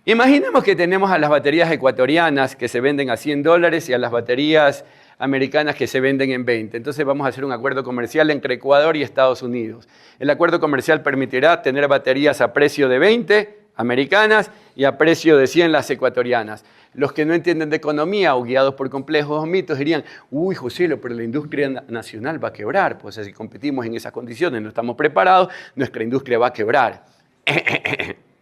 Imaginemos que tenemos a las baterías ecuatorianas que se venden a $100 y a las baterías americanas que se venden en 20. Entonces vamos a hacer un acuerdo comercial entre Ecuador y Estados Unidos. El acuerdo comercial permitirá tener baterías a precio de 20 americanas y a precio de 100 las ecuatorianas. Los que no entienden de economía o guiados por complejos mitos dirían, uy, José, pero la industria nacional va a quebrar. Pues si competimos en esas condiciones, no estamos preparados, nuestra industria va a quebrar.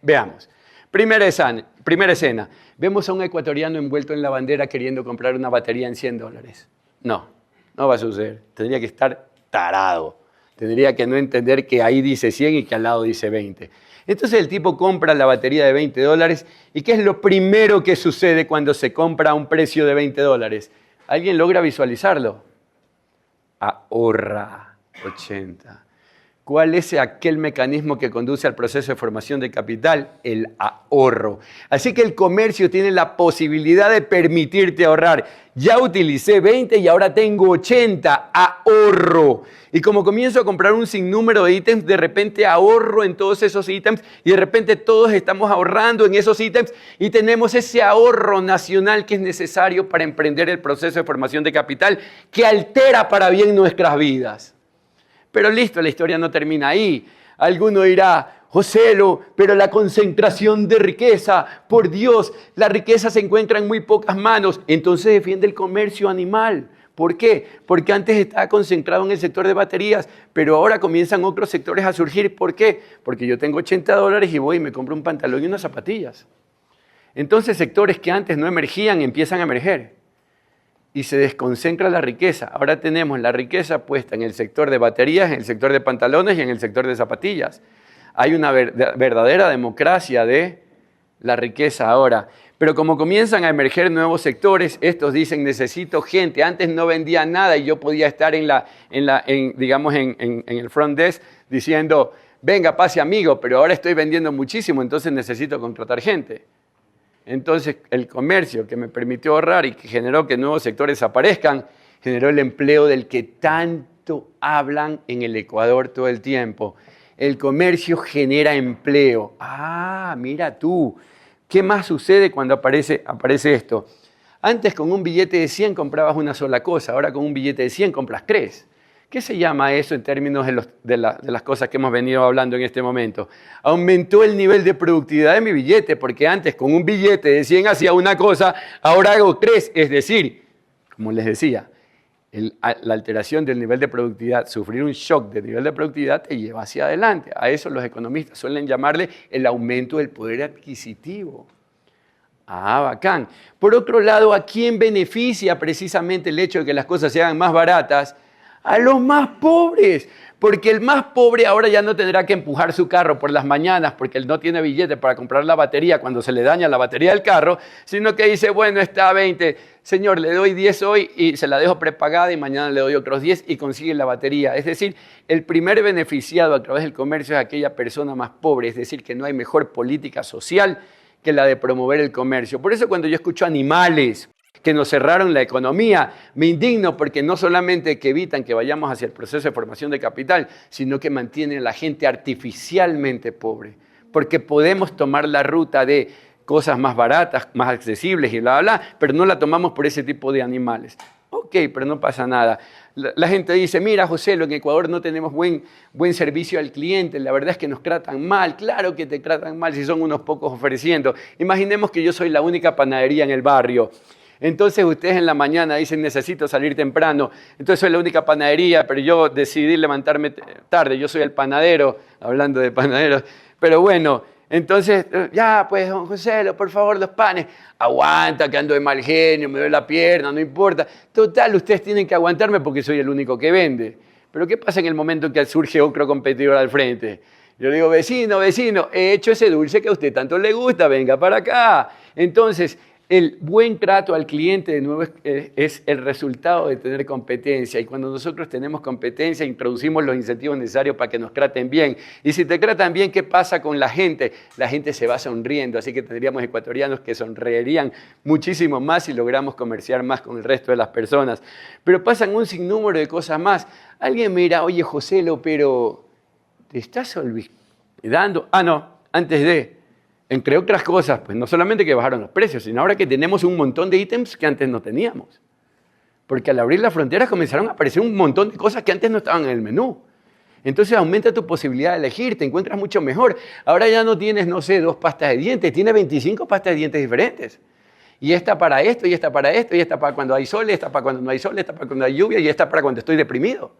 Veamos. Primera escena. Vemos a un ecuatoriano envuelto en la bandera queriendo comprar una batería en $100. No va a suceder. Tendría que estar tarado. Tendría que no entender que ahí dice 100 y que al lado dice 20. Entonces el tipo compra la batería de $20. ¿Y qué es lo primero que sucede cuando se compra a un precio de $20? ¿Alguien logra visualizarlo? Ahorra 80. ¿Cuál es aquel mecanismo que conduce al proceso de formación de capital? El ahorro. Así que el comercio tiene la posibilidad de permitirte ahorrar. Ya utilicé 20 y ahora tengo 80. Ahorro. Y como comienzo a comprar un sinnúmero de ítems, de repente ahorro en todos esos ítems y de repente todos estamos ahorrando en esos ítems y tenemos ese ahorro nacional que es necesario para emprender el proceso de formación de capital que altera para bien nuestras vidas. Pero listo, la historia no termina ahí. Alguno dirá, Joselo, pero la concentración de riqueza, por Dios, la riqueza se encuentra en muy pocas manos. Entonces defiende el comercio animal. ¿Por qué? Porque antes estaba concentrado en el sector de baterías, pero ahora comienzan otros sectores a surgir. ¿Por qué? Porque yo tengo $80 y voy y me compro un pantalón y unas zapatillas. Entonces sectores que antes no emergían empiezan a emerger. Y se desconcentra la riqueza. Ahora tenemos la riqueza puesta en el sector de baterías, en el sector de pantalones y en el sector de zapatillas. Hay una verdadera democracia de la riqueza ahora. Pero como comienzan a emerger nuevos sectores, estos dicen, necesito gente. Antes no vendía nada y yo podía estar en el front desk diciendo, venga, pase amigo, pero ahora estoy vendiendo muchísimo, entonces necesito contratar gente. Entonces, el comercio que me permitió ahorrar y que generó que nuevos sectores aparezcan, generó el empleo del que tanto hablan en el Ecuador todo el tiempo. El comercio genera empleo. Ah, mira tú. ¿Qué más sucede cuando aparece esto? Antes con un billete de 100 comprabas una sola cosa, ahora con un billete de 100 compras 3. ¿Qué se llama eso en términos de las cosas que hemos venido hablando en este momento? Aumentó el nivel de productividad de mi billete, porque antes con un billete de 100 hacía una cosa, ahora hago 3. Es decir, como les decía, la alteración del nivel de productividad, sufrir un shock de nivel de productividad te lleva hacia adelante. A eso los economistas suelen llamarle el aumento del poder adquisitivo. Ah, bacán. Por otro lado, ¿a quién beneficia precisamente el hecho de que las cosas se hagan más baratas? A los más pobres, porque el más pobre ahora ya no tendrá que empujar su carro por las mañanas porque él no tiene billete para comprar la batería cuando se le daña la batería del carro, sino que dice, bueno, está a 20, señor, le doy 10 hoy y se la dejo prepagada y mañana le doy otros 10 y consigue la batería. Es decir, el primer beneficiado a través del comercio es aquella persona más pobre, es decir, que no hay mejor política social que la de promover el comercio. Por eso cuando yo escucho animales que nos cerraron la economía, me indigno porque no solamente que evitan que vayamos hacia el proceso de formación de capital, sino que mantienen a la gente artificialmente pobre. Porque podemos tomar la ruta de cosas más baratas, más accesibles y bla, bla, bla, pero no la tomamos por ese tipo de animales. Ok, pero no pasa nada. La gente dice, mira, José, en Ecuador no tenemos buen servicio al cliente, la verdad es que nos tratan mal. Claro que te tratan mal si son unos pocos ofreciendo. Imaginemos que yo soy la única panadería en el barrio. Entonces ustedes en la mañana dicen, necesito salir temprano. Entonces soy la única panadería, pero yo decidí levantarme tarde. Yo soy el panadero, hablando de panaderos. Pero bueno, entonces, ya, pues, don José, por favor, los panes. Aguanta, que ando de mal genio, me duele la pierna, no importa. Total, ustedes tienen que aguantarme porque soy el único que vende. Pero ¿qué pasa en el momento en que surge otro competidor al frente? Yo le digo, vecino, he hecho ese dulce que a usted tanto le gusta, venga para acá. Entonces, el buen trato al cliente, de nuevo, es el resultado de tener competencia. Y cuando nosotros tenemos competencia, introducimos los incentivos necesarios para que nos traten bien. Y si te tratan bien, ¿qué pasa con la gente? La gente se va sonriendo. Así que tendríamos ecuatorianos que sonreirían muchísimo más si logramos comerciar más con el resto de las personas. Pero pasan un sinnúmero de cosas más. Alguien me dirá, oye, Joselo, pero ¿te estás olvidando? Ah, no, antes de... Entre otras cosas, pues no solamente que bajaron los precios, sino ahora que tenemos un montón de ítems que antes no teníamos. Porque al abrir las fronteras comenzaron a aparecer un montón de cosas que antes no estaban en el menú. Entonces aumenta tu posibilidad de elegir, te encuentras mucho mejor. Ahora ya no tienes, no sé, 2 pastas de dientes, tienes 25 pastas de dientes diferentes. Y esta para esto, y esta para esto, y esta para cuando hay sol, y esta para cuando no hay sol, esta para cuando hay lluvia, y esta para cuando estoy deprimido.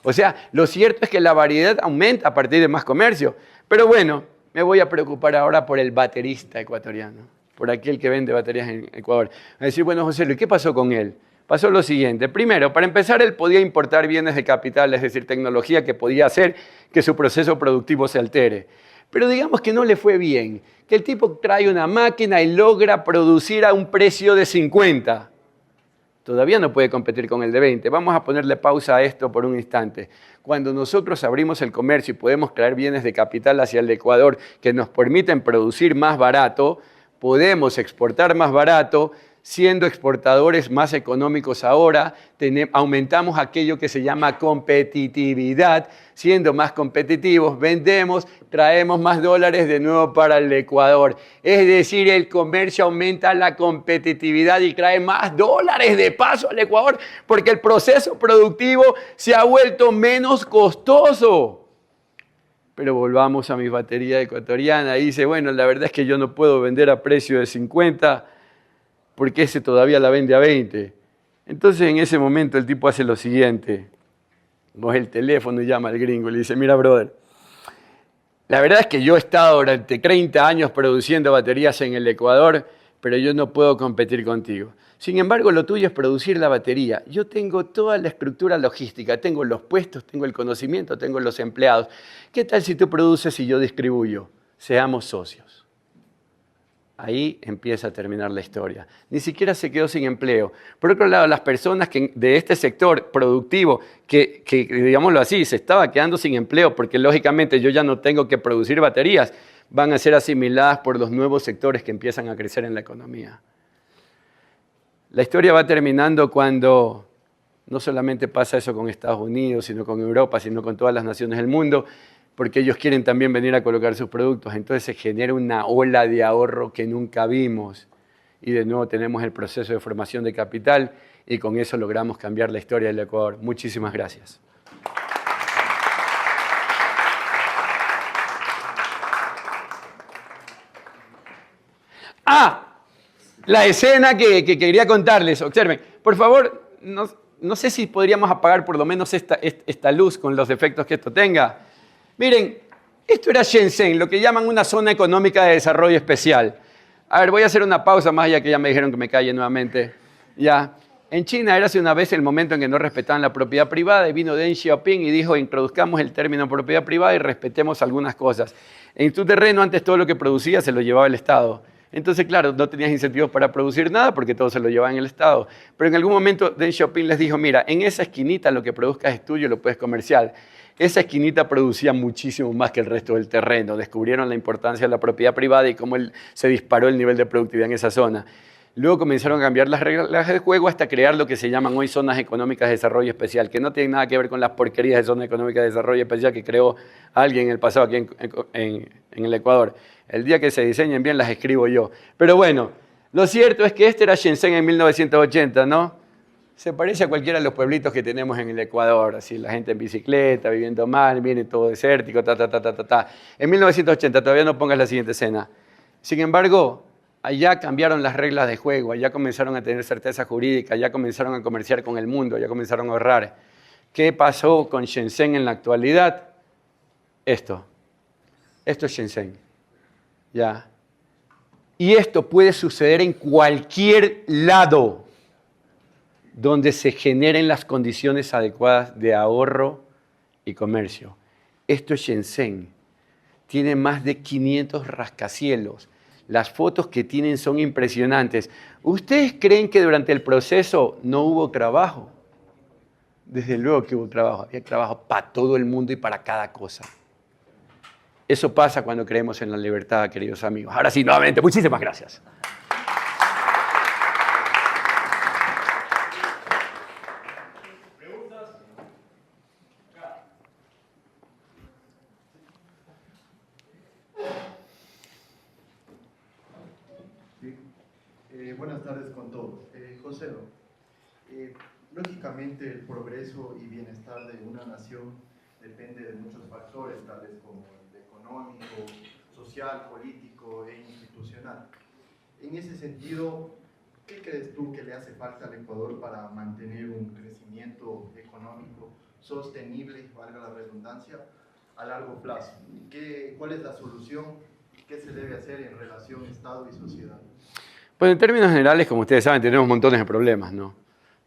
O sea, lo cierto es que la variedad aumenta a partir de más comercio. Pero bueno, me voy a preocupar ahora por el baterista ecuatoriano, por aquel que vende baterías en Ecuador. A decir, bueno, José Luis, ¿qué pasó con él? Pasó lo siguiente. Primero, para empezar, él podía importar bienes de capital, es decir, tecnología que podía hacer que su proceso productivo se altere. Pero digamos que no le fue bien, que el tipo trae una máquina y logra producir a un precio de 50. Todavía no puede competir con el de 20. Vamos a ponerle pausa a esto por un instante. Cuando nosotros abrimos el comercio y podemos traer bienes de capital hacia el Ecuador que nos permiten producir más barato, podemos exportar más barato, siendo exportadores más económicos ahora, aumentamos aquello que se llama competitividad, siendo más competitivos, vendemos, traemos más dólares de nuevo para el Ecuador. Es decir, el comercio aumenta la competitividad y trae más dólares de paso al Ecuador porque el proceso productivo se ha vuelto menos costoso. Pero volvamos a mi batería ecuatoriana. Y dice, bueno, la verdad es que yo no puedo vender a precio de 50 porque ese todavía la vende a 20. Entonces en ese momento el tipo hace lo siguiente. Coge el teléfono y llama al gringo y le dice, mira, brother, la verdad es que yo he estado durante 30 años produciendo baterías en el Ecuador, pero yo no puedo competir contigo. Sin embargo, lo tuyo es producir la batería. Yo tengo toda la estructura logística, tengo los puestos, tengo el conocimiento, tengo los empleados. ¿Qué tal si tú produces y yo distribuyo? Seamos socios. Ahí empieza a terminar la historia. Ni siquiera se quedó sin empleo. Por otro lado, las personas de este sector productivo, que, digámoslo así, se estaba quedando sin empleo, porque lógicamente yo ya no tengo que producir baterías, van a ser asimiladas por los nuevos sectores que empiezan a crecer en la economía. La historia va terminando cuando no solamente pasa eso con Estados Unidos, sino con Europa, sino con todas las naciones del mundo, porque ellos quieren también venir a colocar sus productos. Entonces se genera una ola de ahorro que nunca vimos. Y de nuevo tenemos el proceso de formación de capital y con eso logramos cambiar la historia del Ecuador. Muchísimas gracias. La escena que quería contarles. Observen, por favor, no sé si podríamos apagar por lo menos esta luz con los efectos que esto tenga. Miren, esto era Shenzhen, lo que llaman una zona económica de desarrollo especial. A ver, voy a hacer una pausa más ya que ya me dijeron que me calle nuevamente. Ya. En China era hace una vez el momento en que no respetaban la propiedad privada y vino Deng Xiaoping y dijo, introduzcamos el término propiedad privada y respetemos algunas cosas. En tu terreno antes todo lo que producía se lo llevaba el Estado. Entonces, claro, no tenías incentivos para producir nada porque todo se lo llevaba en el Estado. Pero en algún momento Deng Xiaoping les dijo, mira, en esa esquinita lo que produzcas es tuyo, lo puedes comercial. Esa esquinita producía muchísimo más que el resto del terreno. Descubrieron la importancia de la propiedad privada y cómo se disparó el nivel de productividad en esa zona. Luego comenzaron a cambiar las reglas de juego hasta crear lo que se llaman hoy zonas económicas de desarrollo especial, que no tienen nada que ver con las porquerías de zonas económicas de desarrollo especial que creó alguien en el pasado aquí en el Ecuador. El día que se diseñen bien las escribo yo. Pero bueno, lo cierto es que este era Shenzhen en 1980, ¿no? Se parece a cualquiera de los pueblitos que tenemos en el Ecuador, así la gente en bicicleta, viviendo mal, viene todo desértico, ta. En 1980, todavía no pongas la siguiente escena. Sin embargo, allá cambiaron las reglas de juego, allá comenzaron a tener certeza jurídica, allá comenzaron a comerciar con el mundo, allá comenzaron a ahorrar. ¿Qué pasó con Shenzhen en la actualidad? Esto es Shenzhen, ya. Y esto puede suceder en cualquier lado donde se generen las condiciones adecuadas de ahorro y comercio. Esto es Shenzhen. Tiene más de 500 rascacielos. Las fotos que tienen son impresionantes. ¿Ustedes creen que durante el proceso no hubo trabajo? Desde luego que hubo trabajo. Había trabajo para todo el mundo y para cada cosa. Eso pasa cuando creemos en la libertad, queridos amigos. Ahora sí, nuevamente, muchísimas gracias. Buenas tardes con todos. José, lógicamente el progreso y bienestar de una nación depende de muchos factores, tales como el económico, social, político e institucional. En ese sentido, ¿qué crees tú que le hace falta al Ecuador para mantener un crecimiento económico sostenible, valga la redundancia, a largo plazo? ¿Cuál es la solución? ¿Qué se debe hacer en relación Estado y sociedad? Pues en términos generales, como ustedes saben, tenemos montones de problemas, ¿no?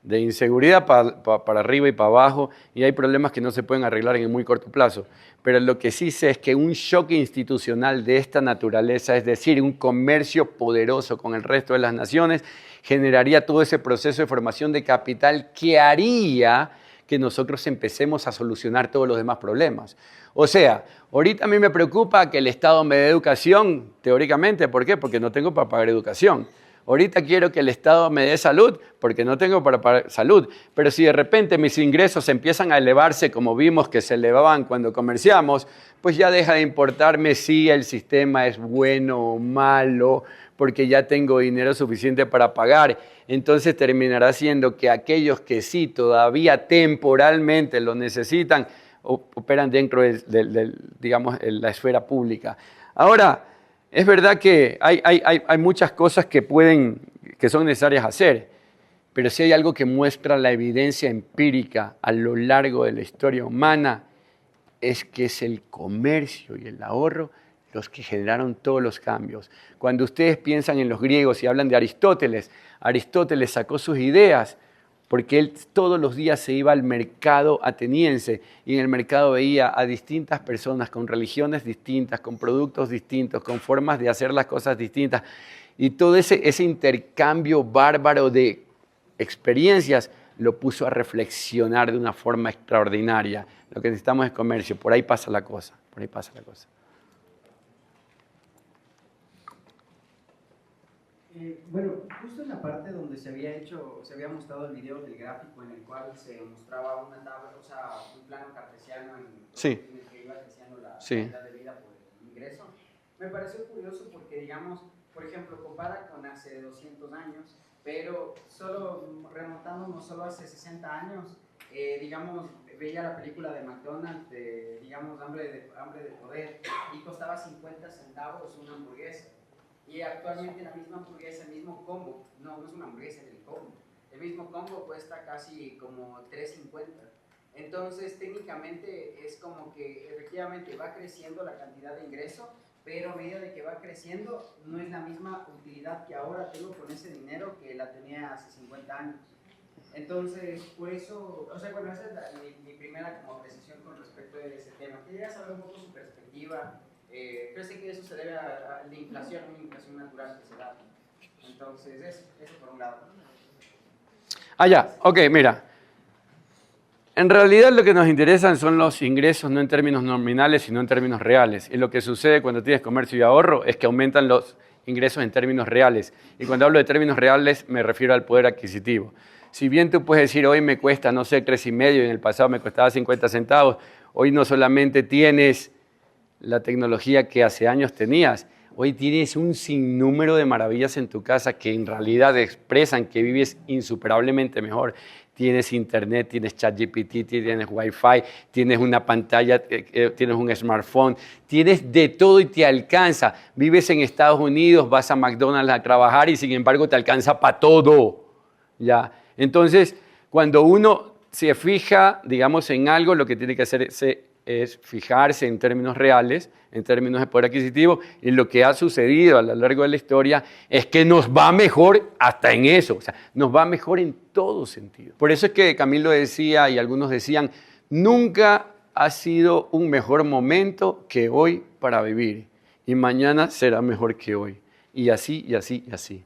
De inseguridad para arriba y para abajo, y hay problemas que no se pueden arreglar en muy corto plazo. Pero lo que sí sé es que un shock institucional de esta naturaleza, es decir, un comercio poderoso con el resto de las naciones, generaría todo ese proceso de formación de capital que haría que nosotros empecemos a solucionar todos los demás problemas. O sea, ahorita a mí me preocupa que el Estado me dé educación, teóricamente. ¿Por qué? Porque no tengo para pagar educación. Ahorita quiero que el Estado me dé salud, porque no tengo para pagar salud. Pero si de repente mis ingresos empiezan a elevarse, como vimos que se elevaban cuando comerciamos, pues ya deja de importarme si el sistema es bueno o malo, porque ya tengo dinero suficiente para pagar. Entonces terminará siendo que aquellos que sí todavía temporalmente lo necesitan, operan dentro digamos, la esfera pública. Ahora, es verdad que hay muchas cosas que son necesarias hacer, pero si hay algo que muestra la evidencia empírica a lo largo de la historia humana, es que es el comercio y el ahorro los que generaron todos los cambios. Cuando ustedes piensan en los griegos y hablan de Aristóteles, Aristóteles sacó sus ideas porque él todos los días se iba al mercado ateniense y en el mercado veía a distintas personas con religiones distintas, con productos distintos, con formas de hacer las cosas distintas. Y todo ese intercambio bárbaro de experiencias lo puso a reflexionar de una forma extraordinaria. Lo que necesitamos es comercio, por ahí pasa la cosa, por ahí pasa la cosa. Bueno, justo en la parte donde se había mostrado el video del gráfico en el cual se mostraba una tabla, o sea, un plano cartesiano en el que iba creciendo la calidad de vida por el ingreso, me pareció curioso porque, digamos, por ejemplo, compara con hace 200 años, pero solo remontándonos solo hace 60 años, digamos, veía la película de McDonald's, digamos, hambre de poder, y costaba 50 centavos una hamburguesa. Y actualmente la misma hamburguesa, el mismo combo, no es una hamburguesa, es el combo. El mismo combo cuesta casi como $3.50. Entonces, técnicamente es como que efectivamente va creciendo la cantidad de ingreso, pero a medida de que va creciendo, no es la misma utilidad que ahora tengo con ese dinero que la tenía hace 50 años. Entonces, por eso, o sea, bueno, esa es mi primera como apreciación con respecto a ese tema. Quería saber un poco su perspectiva. Creo que eso se debe a la inflación, una inflación natural que se da. Entonces, eso por un lado. Ah, ya, ok, mira. En realidad lo que nos interesan son los ingresos no en términos nominales, sino en términos reales. Y lo que sucede cuando tienes comercio y ahorro es que aumentan los ingresos en términos reales. Y cuando hablo de términos reales me refiero al poder adquisitivo. Si bien tú puedes decir, hoy me cuesta, no sé, 3,5 y en el pasado me costaba 50 centavos, hoy no solamente tienes la tecnología que hace años tenías, hoy tienes un sinnúmero de maravillas en tu casa que en realidad expresan que vives insuperablemente mejor. Tienes internet, tienes ChatGPT, tienes Wi-Fi, tienes una pantalla, tienes un smartphone, tienes de todo y te alcanza. Vives en Estados Unidos, vas a McDonald's a trabajar y sin embargo te alcanza para todo. ¿Ya? Entonces, cuando uno se fija, digamos, en algo, lo que tiene que hacer es fijarse en términos reales, en términos de poder adquisitivo, y lo que ha sucedido a lo largo de la historia es que nos va mejor hasta en eso, o sea, nos va mejor en todo sentido. Por eso es que Camilo decía, y algunos decían, nunca ha sido un mejor momento que hoy para vivir, y mañana será mejor que hoy, y así, y así, y así.